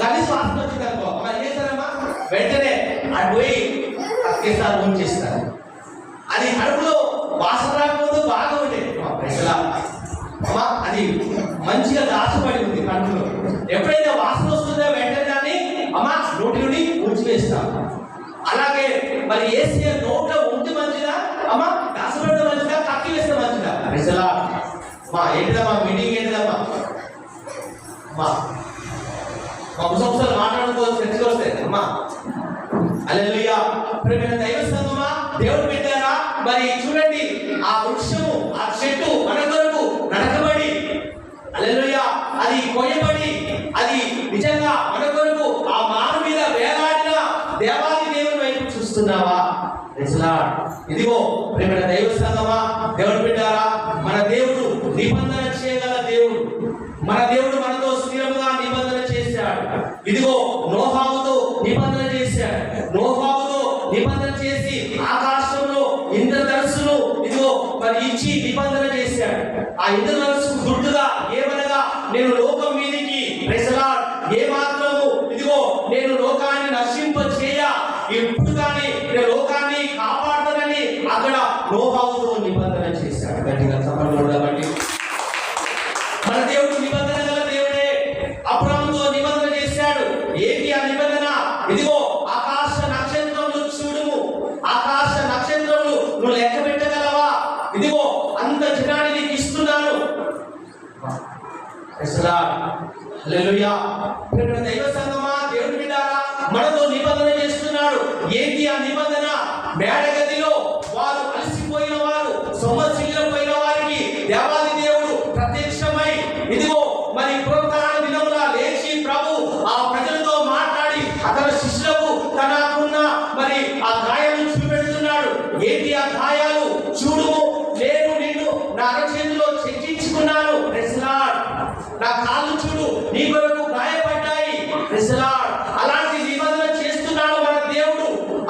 కలిసి వాసన వచ్చింది అనుకో, మనం ఏం చేస్తారమ్మా? వెంటనే అది పోయి అక్కేసారి పూజ చేస్తారు. అది కడుపులో వాసన రాకపోతే బాగా ఉండేది. అది మంచిగా దాచబడి ఉంది కడుపులో. ఎప్పుడైతే వాసన వస్తుందో వెంటనే దాన్ని అమ్మా నోటి నుండి ఊడ్చివేస్తాం. అలాగే మరి యేసయ్య నోట్లో ఉంటే మంచిదా, అమ్మా దాచబడితే మంచిదా, కక్కి వేస్తే మంచిదా? ఏంటిదమ్మా మీటింగ్? ఏంటిదమ్మా మా సంవత్సరాలు మాట్లాడుకోవచ్చు, చర్చకు వస్తాయి అమ్మా. హల్లెలూయా. ప్రియమైన దైవ సంగమా, దేవుడు పెట్టారా? మరి చూడండి, ఆ వృక్షము, ఆ చెట్టు మన కొరకు నడకబడి, హల్లెలూయా, అది కోయబడి, అది నిజంగా మన కొరకు ఆ మాను మీద వేలాడిన దేవాది దేవుని వైపు చూస్తున్నావా? ఇదిగో ప్రియమైన దైవ సంగమా, దేవుడు పెట్టారా? మన దేవుడు నిబంధన చేయగల దేవుడు. మన దేవుడు మనతో స్థిరముగా నిబంధన చేశాడు. ఇదిగో నోహాముతో నిబంధన చేశాడు. నోహాముతో నిబంధన చేసి ఆకాశంలో ఇంద్రధనుస్సును ఇదిగో మరి ఇచ్చి నిబంధన చేశాడు. ఆ ఇంద్రధనుస్సు గుర్తుగా ఏమనగా, నేను లోకం మీదికి ఏ మాత్రము ఇదిగో నేను లోకాన్ని నశింప చేయ, ఎప్పుడు కానీ నేను లోకాన్ని కాపాడుతానని అక్కడ నోహాముతో నిబంధన చేశాడు. గట్టిగా చెప్పండి. మన దేవుడు నిబంధన గల దేవుడే. అబ్రాహాముతో నిబంధన చేశాడు. ఏంటి ఆ నిబంధన? ఇదిగో ఆకాశ నక్షత్రములు చూడుము, ఆకాశ నక్షత్రములు నువ్వు లెక్క పెట్టగలవా? ఇదిగో అంత జనాన్ని నీకు ఇస్తున్నాను, హల్లెలూయా. దైవ సంగమా, దేవుని బిడ్డలారా, మనతో నిబంధన చేస్తున్నాడు. ఏంటి ఆ నిబంధన? మేడగదిలో వారు అలసిపోయిన వారు, సొమ్మసిల్లిపోయిన వారికి దేవాది దేవుడు ప్రత్యక్షమై ఇదిగో మరి పునరుత్థాన దినమున లేచి ప్రభు ఆ ప్రజలతో మాట్లాడి అతని శిష్యులకు తనకున్న మరి ఆ గాయాలు చూపెడుతున్నాడు. ఏంటి ఆ గాయాలు? చూడుము, నేను నిన్ను నా అరచేతిలో చెక్కించుకున్నాను. నా కాళ్ళు చూడు, నీ కొరకు గాయపడ్డాయి. అలాంటి నిబంధన చేస్తున్నాడు మన దేవుడు.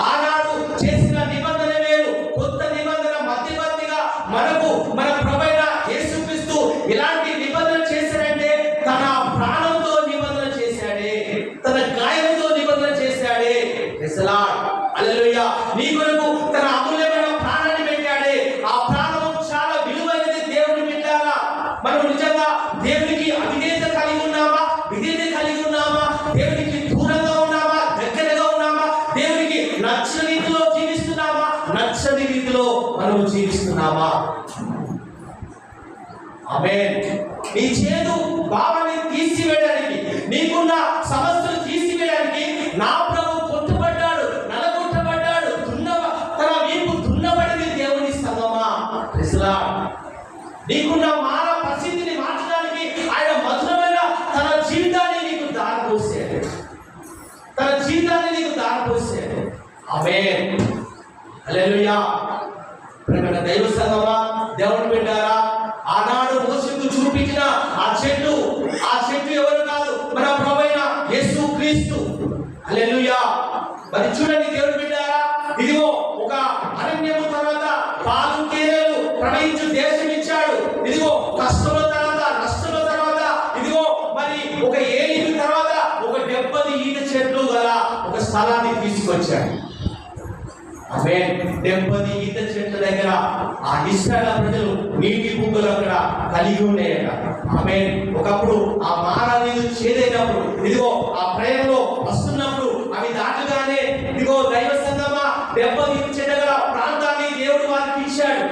ఆనాడు చేసిన నిబంధన వేరు, కొత్త నిబంధన మధ్యవర్తిగా మనకు మన ప్రభువైన యేసుక్రీస్తు ఇలాంటి నిబంధన చేశాడంటే తన ప్రాణంతో నిబంధన చేశాడే, తన గాయంతో నిబంధన చేశాడే. హల్లెలూయా. నీ కొరకు తన అమూల్యమైన ప్రాణాన్ని పెట్టాడే. ఆ ప్రాణం చాలా విలువైనది. దేవుని బిడ్డలారా, మనం నిజంగా దేవునికి అవిధేయత కలిగి ఉన్నామా? విధేయత కలిగి ఉన్నామా? దేవునికి దూరంగా ఉన్నామా? దగ్గరగా ఉన్నామా? దేవునికి నచ్చని రీతిలో జీవిస్తున్నామా? నచ్చని రీతిలో మనం జీవిస్తున్నామా? ఆమేన్. నీ చేదు భావాన్ని తీసివేయడానికి, నీకున్న సమస్యలు తీసివేయడానికి నా ప్రభు కొట్టుబడ్డాడు, నలగొట్టబడ్డాడు, తన వీపు దున్నబడింది. దేవుని సంగమా, నీకున్న మాన పరిస్థితిని మార్చడానికి ఆయన మధురమైన తన జీవితాన్ని నీకు దారిపోసాడు. తన జీవితాన్ని నీకు దారిపోసాడు. ఆమేన్. హల్లెలూయా. ప్రియమైన దైవ సంగమా, దేవుని బిడ్డలారా, ఆనాడు మోషేకు చూపించిన ఆ చెట్టు ఎవరు కాదు, మన ప్రభువైన యేసుక్రీస్తు. హల్లెలూయా. మరి చూడండి దేవుని బిడ్డలారా, ఇదిగో ఒక అరణ్యము తర్వాత పాలు తేనెలు ప్రవహించు దేశం ఇచ్చాడు. ఇదిగో కష్టముల తర్వాత, నష్టముల తర్వాత, ఇదిగో మరి ఒక ఏలిమి తర్వాత ఒక 70 ఈత చెట్లు గల ఒక స్థలాన్ని తీసుకొచ్చాడు. ఆమేన్. 70 ఈత చెట్ల దగ్గర ఆ ఇశ్రాయేలు ప్రజలు నీటి బుగ్గలు అక్కడ కలిగి ఉండేయట. ఆమేన్. ఒకప్పుడు ఆ మారా నీరు చేదైనప్పుడు, ఇదిగో ఆ ప్రయాణంలో వస్తున్నప్పుడు అవి దాటగానే ఇదిగో దైవ సంగమా 70 ఈత చెట్ల గల ప్రాంతాన్ని దేవుడు వారికి ఇచ్చాడు.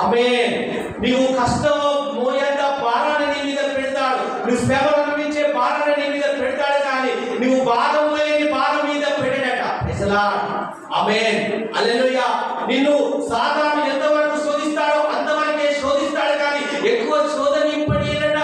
ఆమేన్. నీవు కష్టం మోయేంత భారాన్ని నీ మీద పెడతాడు, నువ్వు శ్రమను అనుభవించే భారాన్ని నీ మీద పెడతాడు, కానీ నువ్వు భారం లేని భారం మీద పెట్టడట. ఆమేన్. హల్లెలూయా. నిన్ను సాతాను ఎంతవరకు శోధిస్తాడో అంతవరకే శోధిస్తాడు, కానీ ఎక్కువ శోధన ఇప్పటికేనట.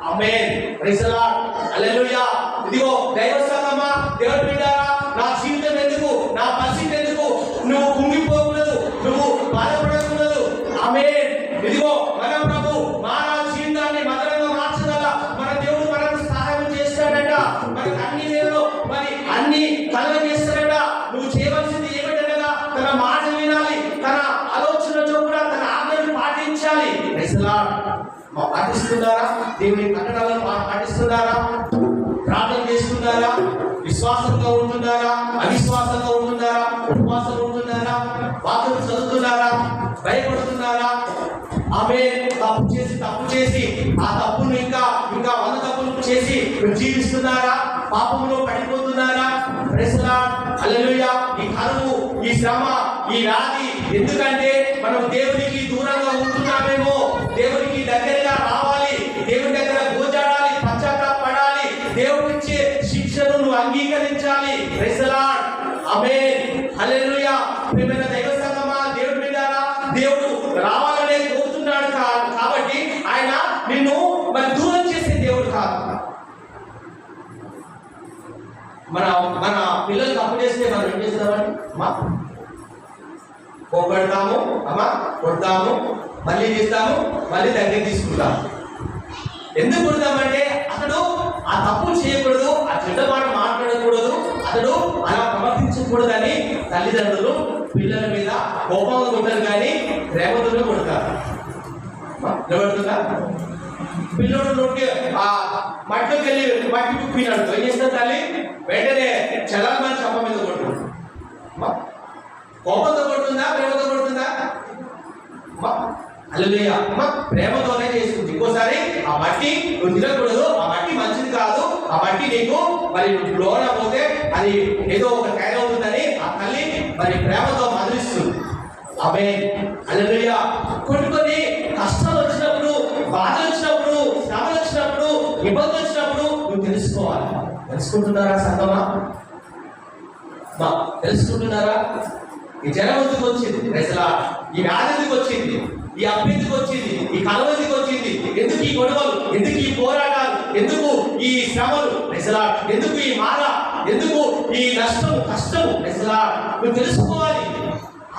Amen. Praise the Lord. Hallelujah. ఇదిగో దైవ సంగమా, దేవుని బిడ్డలారా, నా జీవితం ఎందుకు, నా పరిస్థితి ఎందుకు, నువ్వు కుంగిపోకూడదు, నువ్వు బాధపడకూడదు. ఆమేన్. ఇదిగో మన ప్రభు మానవ జీవితాన్ని మధురంగా మార్చగల మన దేవుడు మనకు సహాయం చేస్తాడట. మనకు అన్ని వేళలో మరి అన్ని కలగజేస్తాడట. నువ్వు చేయవలసింది ఏమిటనగా తన మాట వినాలి, తన ఆలోచన చొప్పున తన ఆజ్ఞను పాటించాలి. పాటిస్తున్నారా? దేవుని కట్టడాలను పాటిస్తున్నారా? ప్రార్థన చేస్తున్నారా? విశ్వాసంగా ఉంటున్నారా? అవిశ్వాసంగా ఉంటున్నారా? ఉపవాసం ఉంటున్నారా? వాక్యం చదువుతున్నారా? భయపడుతున్నారా? ఆమేన్. తప్పు చేసి ఆ తప్పును ఇంకా 100 తప్పులు చేసి జీవిస్తున్నారా? పాపంలో పడిపోతున్నారా? Praise the Lord. హల్లెలూయా. ఈ కరువు, ఈ శ్రమ, ఈ వ్యాధి ఎందుకంటే మనం దేవునికి దూరంగా ఉంటున్నామేమో. దేవునికి దగ్గరగా రావాలి, దేవుని దగ్గర గోజాడాలి, పశ్చాత్తాపడాలి, దేవుడిచ్చే శిక్షను నువ్వు అంగీకరించాలి. Praise the Lord. Amen. Hallelujah. ప్రియమైన దైవ సంగమా, దేవుని బిడ్డలారా, దేవుడు రావాలనే కోరుతున్నాడు. కాబట్టి ఆయన నిన్ను మరి దూరం చేసే దేవుడు కాదు. మన పిల్లలు తప్పు చేస్తే మనం ఏం చేస్తామని అమ్మా కోపడతాము, అమ్మా కొడతాము, మళ్ళీ చేస్తాము, మళ్ళీ దగ్గర తీసుకుంటాము. ఎందుకు కొడతామంటే అతడు ఆ తప్పు చేయకూడదు, ఆ చెడ్డ మాట మాట్లాడకూడదు, అతడు అలా ప్రవర్తించకూడదని తల్లిదండ్రులు పిల్లల మీద కోపంగా కొట్టారు, కానీ ప్రేమతో కొడతారు. నిలబడుతుందా? పిల్లడు నోటి ఆ మట్టిలోకి వెళ్ళి మట్టి కుప్పినాడు, ఏం చేస్తారు తల్లి? వెంటనే చల్లని చంప మీద కొడుతుంది. కోపంతో కొడుతుందా, ప్రేమతో కొడుతుందా? హల్లెలూయా. ప్రేమతోనే చేసుకుంది. ఇంకోసారి ఆ మట్టి నువ్వు తినకూడదు, ఆ మట్టి మంచిది కాదు, ఆ మట్టి నీకు మరి లోన పోతే అది ఏదో ఒక తయారవుతుందని ఆ తల్లి మరి ప్రేమతో మదిలిస్తుంది. ఆమేన్. హల్లెలూయా. కొన్ని కష్టాలు వచ్చినప్పుడు, బాధలు వచ్చినప్పుడు, శ్రమలు ఇబ్బంది వచ్చినప్పుడు నువ్వు తెలుసుకోవాలి. తెలుసుకుంటున్నారా సంగమా? తెలుసుకుంటున్నారా? ఈ జనం ఎందుకు వచ్చింది? అసలు ఈ వ్యాధి ఎందుకు వచ్చింది? ఈ అప్పు ఎందుకు వచ్చింది? ఈ కలవ ఎందుకు వచ్చింది? ఎందుకు ఈ గొడవలు? ఎందుకు ఈ పోరాటాలు? ఎందుకు ఈ శ్రమలు? అసలు ఎందుకు ఈ మార? ఎందుకు ఈ నష్టము కష్టము? అసలు నువ్వు తెలుసుకోవాలి.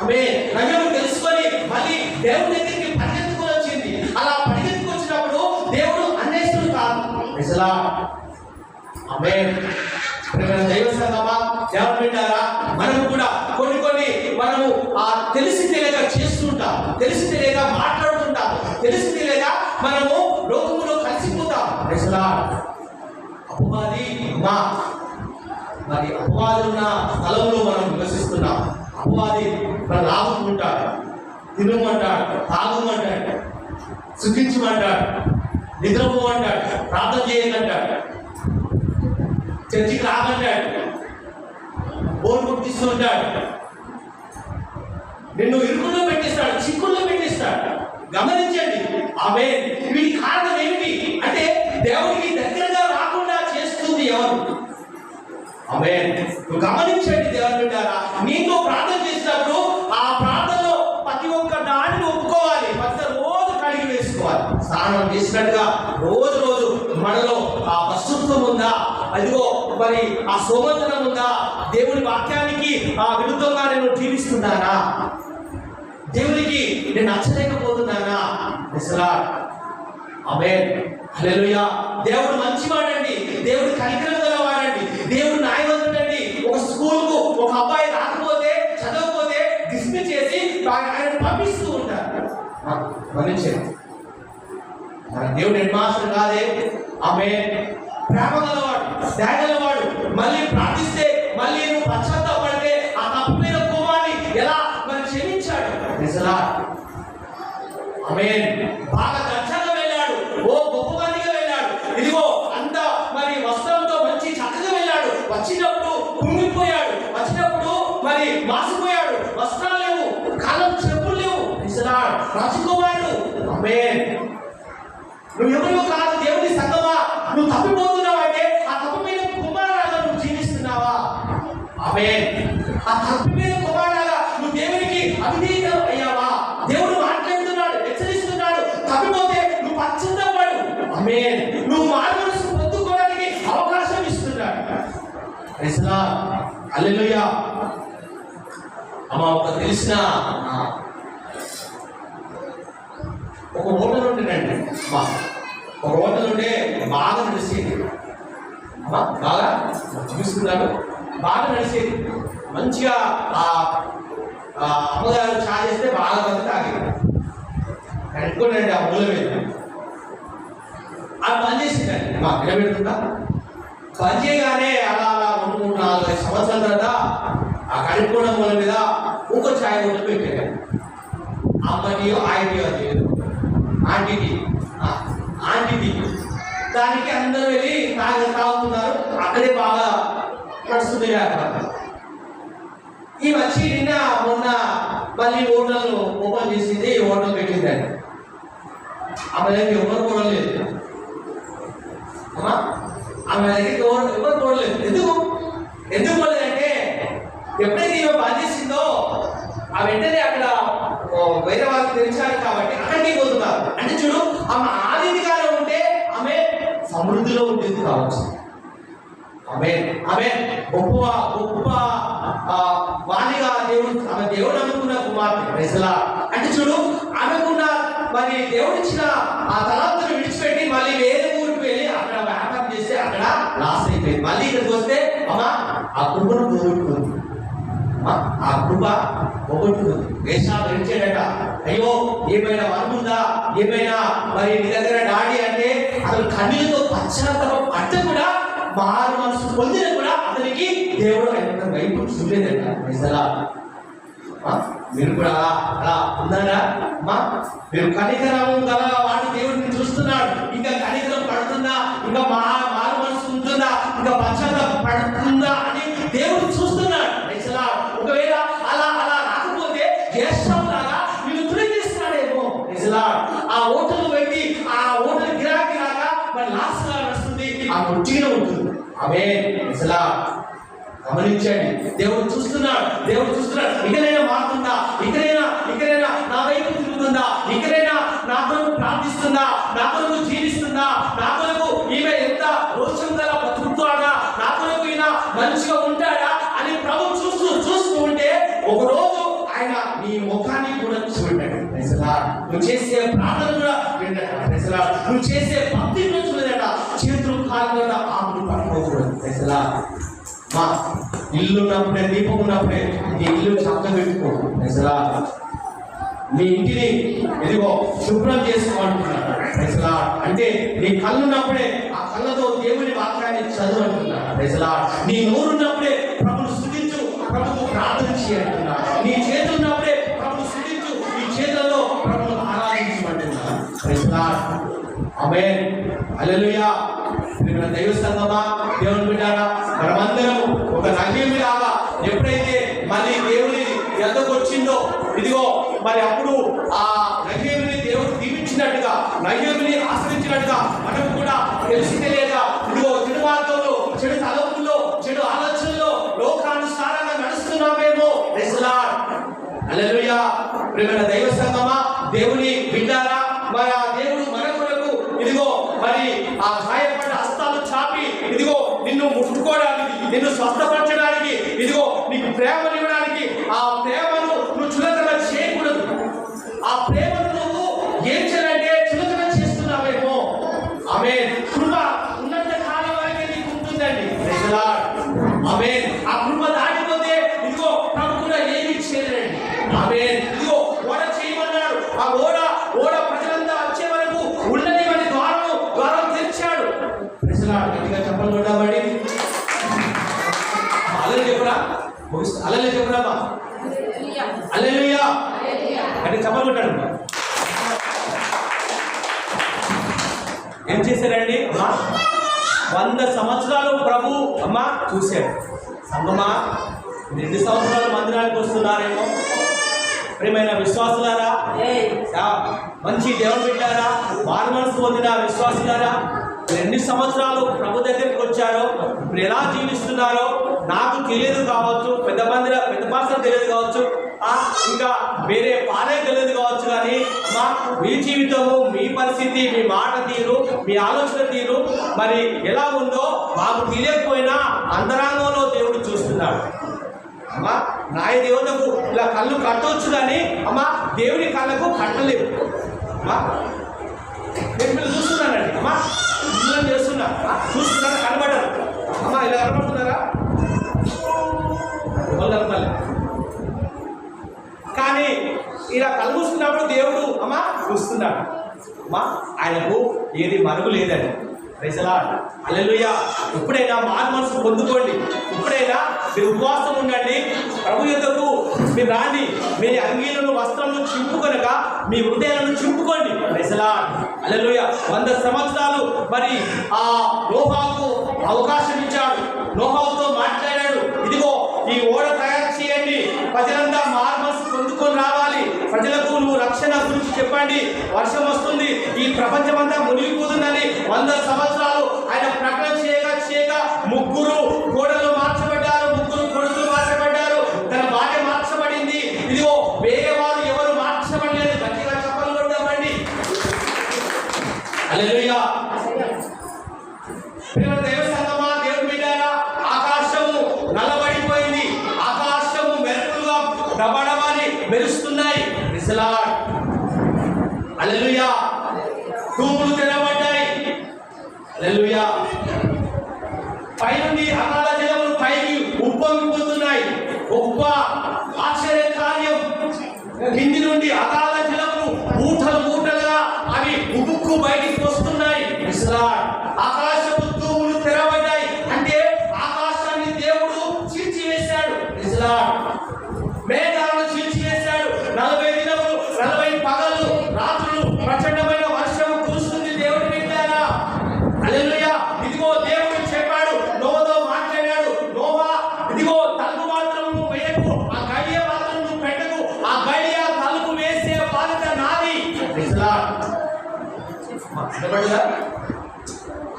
ఆమె నవ్వు తెలుసుకొని మళ్ళీ దేవుడి దగ్గరికి పరిగెత్తుకొని వచ్చింది. అలా పరిగెత్తుకు వచ్చినప్పుడు దేవుడు అన్నేస్తుడు కాదు. అసలు ఆమె దైవ సంగమా, దేవుడు పెట్టారా? మనము కూడా కొన్ని మనము తెలిసి తెలియక చేస్తుంటాం, తెలిసి తెలియక మాట్లాడుతుంటాం, తెలిసి తెలియక మనము లోకములో కలిసిపోతాం. అపవాది మరి అపవాది ఉన్న స్థలంలో మనం నివసిస్తున్నాం. అపవాది మన లాగుతుంటాడు, తినమంటాడు, తాగమంటాడు, సుఖించమంటాడు, నిద్రపోమంటాడు, ప్రార్థన చేయమంటాడు, చర్చికి రామంటాడు, బోర్డు కొట్టిస్తూ ఉంటాడు, నిన్ను ఇరుకుల్లో పెట్టిస్తాడు, చిక్కుల్లో పెట్టిస్తాడు. గమనించండి. ఆమె వీటి కారణం ఏమిటి అంటే దేవుడికి దగ్గరగా రాకుండా చేస్తుంది ఎవరు? ఆమె గమనించండి. దేవుని బిడ్డలారా, నీతో ప్రార్థన చేసినప్పుడు ఆ ప్రార్థనలో ప్రతి ఒక్క దానిని ఒప్పుకోవాలి. రోజు కడిగి వేసుకోవాలి. స్నానం చేసినట్టుగా రోజు మనలో ఆ ప్రస్తుతం ఉందా? అదిగో మరి ఆ సోమంతనం ఉందా? దేవుని వాక్యానికి విరుద్ధంగా నేను జీవిస్తున్నానా? దేవునికి నేను నచ్చలేకపోతున్నానా? ఆమేన్, హల్లెలూయా. దేవుడు మంచివాడండి, దేవుడు కనికరం గలవాడండి, దేవుడు న్యాయవంతుడండి. ఒక స్కూల్కు ఒక అబ్బాయి రాకపోతే చదవకపోతే డిస్మిస్ చేసి ఆయన పంపిస్తూ ఉంటారు. గమనించండి, మన దేవుడు హెడ్ మాస్టర్ కాదే. ఆమేన్, ప్రేమ గలవాడు, దయ గలవాడు. మళ్ళీ ప్రార్థిస్తే మళ్ళీ నువ్వు పశ్చాత్తాపడితే ఆ తప్పు మీద కోవాలని ఎలా మరి క్షమించాడు. ఆమేన్, బాగా దర్శనంగా వెళ్ళాడు, ఓ గొప్పవాడిగా వెళ్ళాడు. ఇదిగో అంత మరి వస్త్రంతో మంచి చక్కగా వెళ్ళాడు. వచ్చినప్పుడు కుంగిపోయాడు, వచ్చినప్పుడు మరి మాసిపోయాడు. వస్త్రాలు లేవు, కాలం చెప్పులు లేవు. రాజకుమారుడు. ఆమేన్, నువ్వు ఎవరిలో కాదు, దేవుని సంగమా. నువ్వు తప్పిపోతున్నావు అంటే ఆ తప్పు మీద కుమారులాగా నువ్వు జీవిస్తున్నావా? ఆమేన్, ఆ తప్పు మీద కుమారులాగా నువ్వు దేవునికి అవిధేయం అయ్యావా? దేవుడు మాట్లాడుతున్నాడు, హెచ్చరిస్తున్నాడు. తప్పిపోతే నువ్వు పశ్చాత్తాపడు. ఆమేన్, నువ్వు మానవసు పొందుకోవడానికి అవకాశం ఇస్తున్నాడు. హల్లెలూయా. అమ్మ, ఒక తెలిసిన ఒక హోటల్ ఉంటేనండి, ఒక హోటల్ ఉంటే బాగా నడిచేది. బాగా చూసుకున్నాడు, బాగా నడిచేది. మంచిగా అమ్మగారు చా చేస్తే బాగా మంది తాగేది. అనుకోండి ఆ మూల మీద అది పని చేసిందండి. నిలబెడుతుందా? పని చేయగానే అలా 2, 3, 4, 5 సంవత్సరాల తర్వాత ఆ కడుక్కోవడం మూల మీద ఇంకో ఛాయ్ కొట్టు పెట్టాడు. అమ్మటియో ఆయటియో తెలియదు, ఆంటీకి దానికి అందరూ వెళ్ళి తాగుతున్నారు. అక్కడే బాగా నడుస్తుంది వ్యాపారం. ఈ వచ్చి మొన్న మళ్ళీ హోటల్ ఓపెన్ చేసింది, హోటల్ పెట్టిందండి. ఆమె దగ్గర ఎవరు చూడలేదు. ఆమె దగ్గరికి ఎవరు చూడలేదు. ఎందుకు పోలేదంటే ఎప్పుడైతే ఈమె బాధ చేసిందో ఆ వెంటనే అక్కడ వేరే వాళ్ళకి తెలిసారు కాబట్టి అక్కడికి పోతున్నారు. అంటే చూడు, ఆమె ఆదిగానే ఉంటే ఆమె సమృద్ధిలో ఉండేది కావచ్చు. ఆమె గొప్ప వాణిగా దేవుడు నమ్ముకున్న కుమార్తె. అంటే చూడు, ఆమెకున్న మరి దేవుడిచ్చిన ఆ తలాంతును విడిచిపెట్టి మళ్ళీ వేరే ఊరికి వెళ్ళి అక్కడ వ్యాపారం చేస్తే అక్కడ లాస్ అయిపోయింది. మళ్ళీ ఇక్కడికి వస్తే ఆ కృపను పోగొట్టుకుంది. ఆ కృప పోగొట్టుకుంది. వేషాలు విడిచేడట. అయ్యో, ఏమైనా వరముందా, ఏమైనా మరి నీ దగ్గర డాడీ అంటే అసలు కన్నీళ్ళతో పశ్చాత్తాపం అంటే కూడా మారు మనసు పొందిన కూడా అతనికి దేవుడు ఆయన వైపు చూడలేదట. మీరు కూడా అలా ఉన్నారా? మీరు కనికరం గల వాటి దేవుడిని చూస్తున్నాడు. ఇంకా కనికరం పడుతుందా, ఇంకా మారు మనసు ఉంటుందా, ఇంకా పశ్చాత్తాపం పడుతుందా అని దేవుడు చూస్తున్నాడు. ఒకవేళ అలా రాకపోతే జ్యేష్ఠంలాగా వీళ్ళు తొలగిస్తున్నాడేమో. ఆ ఓటర్లు పెట్టి ఆ ఓటర్ గిరాకీ రాక మరి లాస్ట్ ఉట్టిగా ఉంటుంది. ఆమేన్. గమనించండి, దేవుడు చూస్తున్నాడు. ఇకనైనా మారుతుందా, ఇకనైనా నా వైపు తిరుగుతుందా, ఇకనైనా నా కొరకు ప్రార్థిస్తుందా, నా కొరకు జీవిస్తుందా, నా కొరకు ఈమె ఎంత రోషం గల బతుకుతాడా, నా కొరకు ఈయన మంచిగా ఉంటాడా అని ప్రభు చూస్తూ ఉంటే ఒకరోజు ఆయన నీ ముఖాన్ని కూడా చూడండి. నువ్వు చేసే ప్రార్థన కూడా వింటాడు. నువ్వు చేసే భక్తి కూడా చూడట. చేతులు కాళ్ళ ఆమెను పట్టుకోకూడదు. మా ఇల్లు ఉన్నప్పుడే, దీపం ఉన్నప్పుడే నీ ఇల్లు చక్కగా పెట్టుకో. నీ ఇంటిని ఇదిగో శుభ్రం చేసుకోమంటున్నాడు. అంటే నీ కళ్ళు ఉన్నప్పుడే ఆ కళ్ళతో దేవుని వాక్యాన్ని చదువు అంటున్నాడు. నీ నోరున్నప్పుడే ప్రభుని స్తుతించు, ప్రభుకు ప్రార్థన చేయంటున్నాడు. నీ చేతులు ఉన్నప్పుడే ప్రభుని స్తుతించు, ఈ చేతుల్లో ప్రభును ఆరాధించమంటున్నాడు. ఆమేన్. హల్లెలూయా. దైవ సంగమా, దేవుని బిడ్డారా, మనమందరం ఒక నగేమి లాగా ఎప్పుడైతే మళ్ళీ దేవుని ఎద్దకు వచ్చిందో ఇదిగో మరి అప్పుడు ఆ నగేమిని దేవుడు దీవించినట్టుగా, నగేమిని ఆశ్రయించినట్టుగా మనకు కూడా తెలిసి తెలియక ఇదిగో చెడు మార్గంలో, చెడు తలపుల్లో, చెడు ఆలోచనలో లోకానుసారంగా నడుస్తున్నామేమో. హల్లెలూయా. ప్రియమైన దైవ సంగమా, దేవుని బిడ్డారా, మరి ఆ దేవుడు మన కొరకు ఇదిగో మరి ఆ గాయపడ్డ హస్తాలు చాపి ఇదిగో నిన్ను ముట్టుకోవడానికి, నిన్ను స్వస్థపరచడానికి, ఇదిగో నీకు ప్రేమనివ్వడానికి, ఆ ప్రేమను నువ్వు చులకన చేయకూడదు. ఆ ప్రేమను నువ్వు ఏం చేయాలంటే చులకన చేస్తున్నావేమో. ఆమేన్. కృప ఉన్నంత కాలం వరకే నీకు ఉంటుందండి. ఆమేన్. ఆ కృప దాటిపోతే ఇదిగో ప్రభు కూడా ఏమి చేయలేండి. ఆమేన్. ఇదిగో ఓడ చేయమన్నాడు. ఆ ఓడ ప్రజలంతా వచ్చే వరకు ఉండని వాడి ద్వారం తెరిచాడు. గట్టిగా చెప్పలు కొట్టాబడి అల్లెలు చెప్పురా, అల్లెలు చెప్పురామా. హల్లెలూయా. అంటే చెప్పలు కొట్టాడు. ఏం చేశారండి అమ్మా? 100 సంవత్సరాలు ప్రభు అమ్మా చూశాడు. సంగమా 2 సంవత్సరాలు మందిరానికి వస్తున్నారేమో. ప్రియమైన విశ్వాసులారా, మంచి దేవుని బిడ్డారా, మారు మనసు పొందిన విశ్వాసులారా, 2 సంవత్సరాలు ప్రభు దగ్గరికి వచ్చారో ఇప్పుడు ఎలా జీవిస్తున్నారో నాకు తెలియదు కావచ్చు, పెద్ద భాష తెలియదు కావచ్చు, ఇంకా వేరే పాలే తెలియదు కావచ్చు, కానీ మీ జీవితము, మీ పరిస్థితి, మీ మాట తీరు, మీ ఆలోచన తీరు మరి ఎలా ఉందో మాకు తెలియకపోయినా అంతరంగంలో దేవుడు చూస్తున్నాడు. అమ్మా నాయ దేవతకు ఇలా కళ్ళు కట్టవచ్చు, కానీ అమ్మా దేవుని కళ్ళకు కట్టలేవు. అమ్మా మీరు చూస్తున్నారండి, అమ్మా మిమ్మల్ని చూస్తున్నారా, కనబడరు. అమ్మా ఇలా కనబడుతున్నారా? కనపడలే. కానీ ఇలా కళ్ళు చూస్తున్నప్పుడు దేవుడు అమ్మా చూస్తున్నాడు. అమ్మా ఆయనకు ఏది మరుగు లేదండి. హల్లెలూయా. ఎప్పుడైనా మారు మనసు పొందుకోండి. ఎప్పుడైనా మీరు ఉపవాసం ఉండండి. ప్రభు యొద్దకు మీరు రాండి. మీ అంగీలను, వస్త్రాలను చింపుకొనక మీ హృదయాలను చింపుకోండి. హల్లెలూయా. 100 సంవత్సరాలు మరి ఆ నోహుకు అవకాశం ఇచ్చాడు. నోహుతో మాట్లాడాడు. ఇదిగో ఈ ఓడ తయారు చేయండి, ప్రజలంతా మారు మనసు పొందుకొని రావాలి, ప్రజలకు నువ్వు రక్షణ గురించి చెప్పండి, వర్షం వస్తుంది, ఈ ప్రపంచమంతా మునిగిపోతుందని 100 సంవత్సరాలు ఆయన ప్రకటన చేయగా 3 కోడలు మార్చబడ్డారు, 3 కొడుకులు మార్చబడ్డారు, తన భార్య మార్చబడింది. ఇదిగో వేరే వారు ఎవరు మార్చబడలేదు. గట్టిగా చెప్పలు కొడదామండి. హల్లెలూయా. దైవ సంగమా, దేవుని బిడ్డారా, ఆకాశము నల్లబడిపోయింది, ఆకాశము మెరుపులుగా డబడబని మెరుస్తున్నాయి. హల్లెలూయా. తూములు తెరవబడ్డాయి. హల్లెలూయా. పైనుండి అకాల జలములు పైకి ఉప్పొంగిపోతున్నాయి. గొప్ప ఆశ్చర్య కార్యం. కింది నుండి అకాల జలములు మూటలుగా అవి ఉబుక్కు బయటికి వస్తున్నాయి. ఆకాశపు తూములు తెరవబడ్డాయి. అంటే ఆకాశాన్ని దేవుడు చీల్చివేశాడు. మేఘాలను చీల్చివేశాడు. 40 దినములు 40 పగలు రాత్రులు ప్రచండమైన వర్షము కురుస్తుంది. దేవుడి బిడ్డారా, హల్లెలూయా. ఇదిగో దేవుడు చెప్పాడు, నోవాతో మాట్లాడాడు. నోవా ఇదిగో తలుపు మాత్రం నువ్వు వేయకు, ఆ గడియ మాత్రం నువ్వు పెట్టకు, ఆ గడియ తలుపు వేసే బాధ్యత నాది.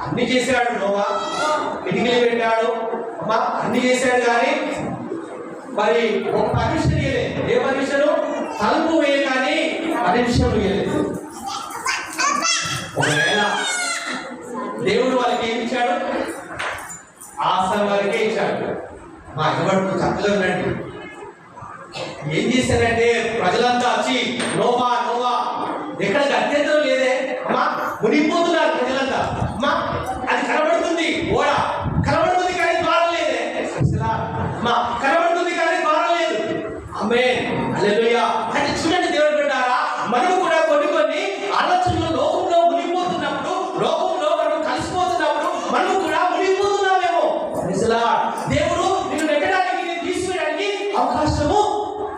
అన్ని చేశాడు నోవా, కిటికీలు పెట్టాడు, అమ్మా అన్ని చేశాడు. కానీ మరి ఒక పర్మిషన్ ఇవ్వలేదు. ఏ పర్మిషన్? తలుపు వేయగానే పర్మిషన్ ఇవ్వలేదు. ఒకవేళ దేవుడు వాళ్ళకి ఏమి ఇచ్చాడు? ఆసనం వరకే ఇచ్చాడు. మా ఇవ్వడు చక్కగా ఉండండి. ఏం చేశారంటే ప్రజలంతా వచ్చి నోవా నోవా, ఎక్కడ అత్యంతం లేదే అమ్మా, మునిగిపోతున్నారు ప్రజలంతా. అమ్మా అది కనబడుతుంది, ఓడ కనబడుతుంది కానీ ద్వారం లేదే. అమ్మా కనబడుతుంది కానీ ద్వారం లేదు. అమ్మే హల్లెలూయా. అంటే చూడండి దేవుడు పెట్టారా, మనం కూడా కొన్ని కొన్ని ఆలోచనలు లోకంలో మునిగిపోతున్నప్పుడు, లోకంలో మనం కలిసిపోతున్నప్పుడు మనం కూడా మునిగిపోతున్నామేమో. దేవుడు నిన్ను నెట్టడానికి, నేను తీసివేయడానికి అవకాశము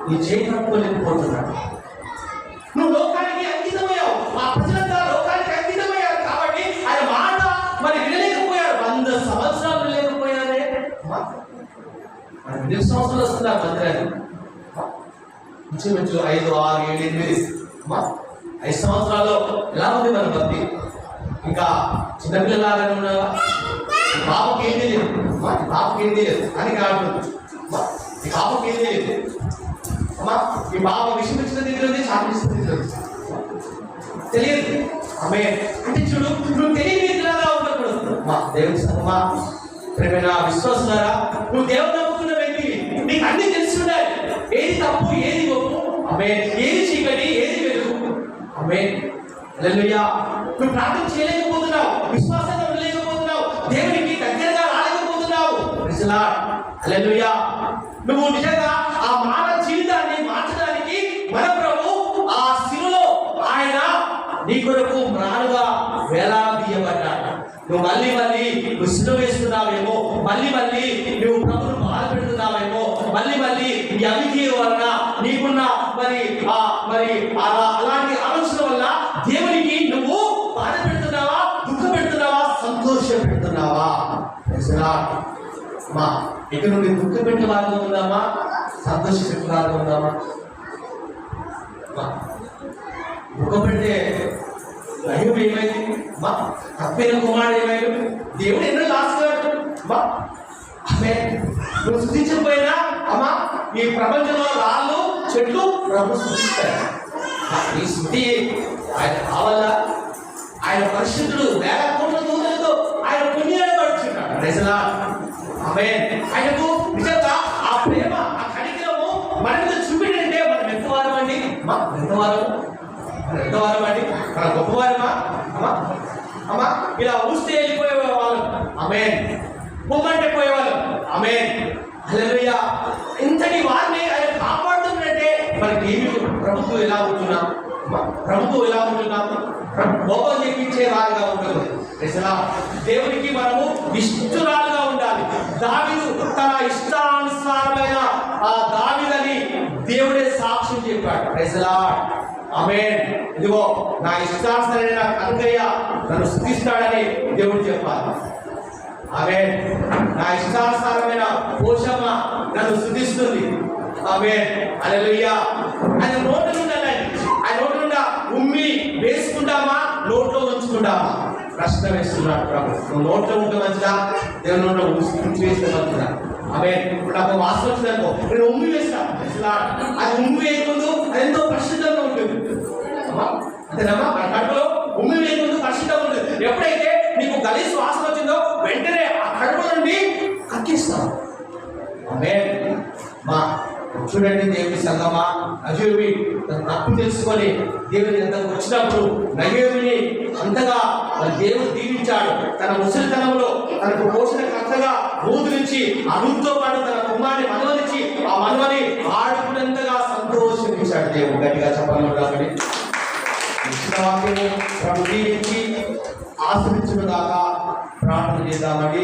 నీ చేయకపోలేకపోతున్నాడు. నువ్వు లోకానికి అంకితమయ్యావు, ఆ ప్రజలంతా లోకానికి అంకితమయ్యారు కాబట్టి ఆయన మాట మరి వినలేకపోయారు. 100 సంవత్సరాలు వినలేకపోయారే. 2 సంవత్సరాలు వస్తుంది ఆ మందిరాన్ని. ఇంచుమించు 5, 6, 7, 8 5 సంవత్సరాల్లో ఎలా ఉంది మన భక్తి? ఇంకా చిన్నపిల్లలాగానే ఉన్నావా? బాబుకి ఏం తెలియదు, బాబుకి ఏం తెలియదు అని కాదు. ఈ బాబుకి ఏం తెలియదు అమ్మా. ఈ బాబు విషయం ఇచ్చిన దగ్గర ఉంది, చాపించిన దగ్గర ఉంది, తెలియదు. అమ్మే అంటే చూడు, నువ్వు తెలియనిలాగా ఉండకూడదు. మా దేవుని సంగమా, ప్రేమైన విశ్వాసులారా, నువ్వు దేవుని నమ్ముకున్న వ్యక్తి, నీకు అన్ని తెలిసి ఉండాలి. ఏది తప్పు, ఏది ఒప్పు, అమ్మే ఏది చీకటి, ఏది వెలుగు. అమ్మే హల్లెలూయా. నువ్వు ప్రార్థన చేయలేకపోతున్నావు, విశ్వాసంగా ఉండలేకపోతున్నావు, దేవునికి దగ్గరగా రాలేకపోతున్నావు. Praise Lord. హల్లెలూయా. నువ్వు నిజంగా ఆ మానవ జీవితాన్ని మార్చడానికి మన ప్రభు ఆ శిలువలో ఆయన నీ కొరకు మ్రానుగా వేలాడదీయబడ్డాడు. నువ్వు మళ్ళీ మళ్ళీ నువ్వు శిలువ వేస్తున్నావేమో, మళ్ళీ మళ్ళీ నువ్వు ప్రభువును బాధ పెడుతున్నావేమో, మళ్ళీ మళ్ళీ నీ అవిధేయ వలన నీకున్న మరి అలాంటి ఆలోచన వల్ల దేవునికి నువ్వు బాధ పెడుతున్నావా, దుఃఖ పెడుతున్నావా, సంతోష పెడుతున్నావా? మా ఇక నుండి దుఃఖ పెట్టే వారితో ఉందామా, సంతోష పెట్టే వారితో ఉందామా? దుఃఖ పెడితే దైవం ఏమైంది? మా తప్పైన కుమారుడు ఏమైంది? దేవుడు ఎన్నో లాస్గాడు. మా అమ్మే నువ్వు సృష్టించకపోయినా అమ్మా, ఈ ప్రపంచంలో రాళ్ళు చెట్లు ప్రభు సృష్టిస్తాడు. ఈ శృతి ఆయన కావాలా? ఆయన పరిశుద్ధుడు, 1000 కోట్ల దూతలతో ఆయన పుణ్యాన్ని పడుచున్నాడు. ప్రజలా అమ్మే ఆయనకు నిజంగా ఆ ప్రేమ, ఆ కనికరము మన మీద చూపించంటే మనం ఎంతవారం అండి? మా ఎంతవారం అండి? మన గొప్పవారమా? అమ్మా అమ్మా ఇలా ఊస్తే వెళ్ళిపోయే వాళ్ళు, అమ్మే పొమ్మంటే పోయేవాళ్ళు, అమ్మే హల్లెలూయా. ఇంతటి వారిని ఆయన కాపాడుతున్నట్టే మనకి ఏమి ప్రభుత్వం ఎలా ఉంటున్నాం? ప్రభుత్వం ఎలా ఉంటున్నాం? కోపం తెప్పించే వారుగా ఉంటుంది. దేవునికి మనము ఇష్టరాలుగా ఉండాలి. దావీదు తన ఇష్టానుసారమైన ఆ దావీదని దేవుడే సాక్ష్యం చెప్పాడు. Praise Lord. ఆమేన్. ఇదిగో నా ఇష్టానుసారమైన కనకయ్య నన్ను స్తుతిస్తాడని దేవుడు చెప్పాలి. ఆమేన్. నా ఇష్టానుసారమైన పోషమ్మ నన్ను స్తుతిస్తుంది. ఆమేన్. హల్లెలూయా. ఆయన నోటి నుండి ఆయన నోటి నుండి ఉమ్మి వేసుకుంటామా, నోట్లో ఉంచుకుంటామా? ప్రశ్న వేస్తున్నాడు ప్రభు. నువ్వు నోట్లో ఉంటే మంచిదా, దేవుని నోట్లో ఉంచి వేస్తే మంచిదా? ఆమేన్. ఇప్పుడు నాకు వాసన వచ్చిందనుకో, నేను ఉమ్మి వేస్తాను. అది ఉమ్మి వేయకముందు అది ఎంతో పరిశుద్ధంగా ఉంటుంది. అంతేనమ్మా, మన కడుపులో ఉమ్మి వేయకముందు పరిశుద్ధంగా ఉంటుంది. ఎప్పుడైతే నీకు గలీజ్ వాసన వచ్చిందో వెంటనే ఆ కడుపు నుండి కక్కిస్తాం. ఆమేన్. మా చూడండి దేవుని సంగమా, నయోమి తన తప్పు తెలుసుకొని దేవుని అంతకు వచ్చినప్పుడు నయోమిని అంతగా దేవుడు దీవించాడు. తన ముసలితనంలో తనకు పోషణ కర్తగా రూతు నుంచి ఆ రూతుతో పాటు తన కుమారుని మనవనిచ్చి ఆ మనవని ఆడుకున్నంతగా సంతోషించాడు దేవుడు. గట్టిగా చెప్పాలి కాబట్టి ఇచ్చిన వాక్యము ప్రభు దీవించి ఆశ్రయించుగా ప్రార్థన చేద్దామండి.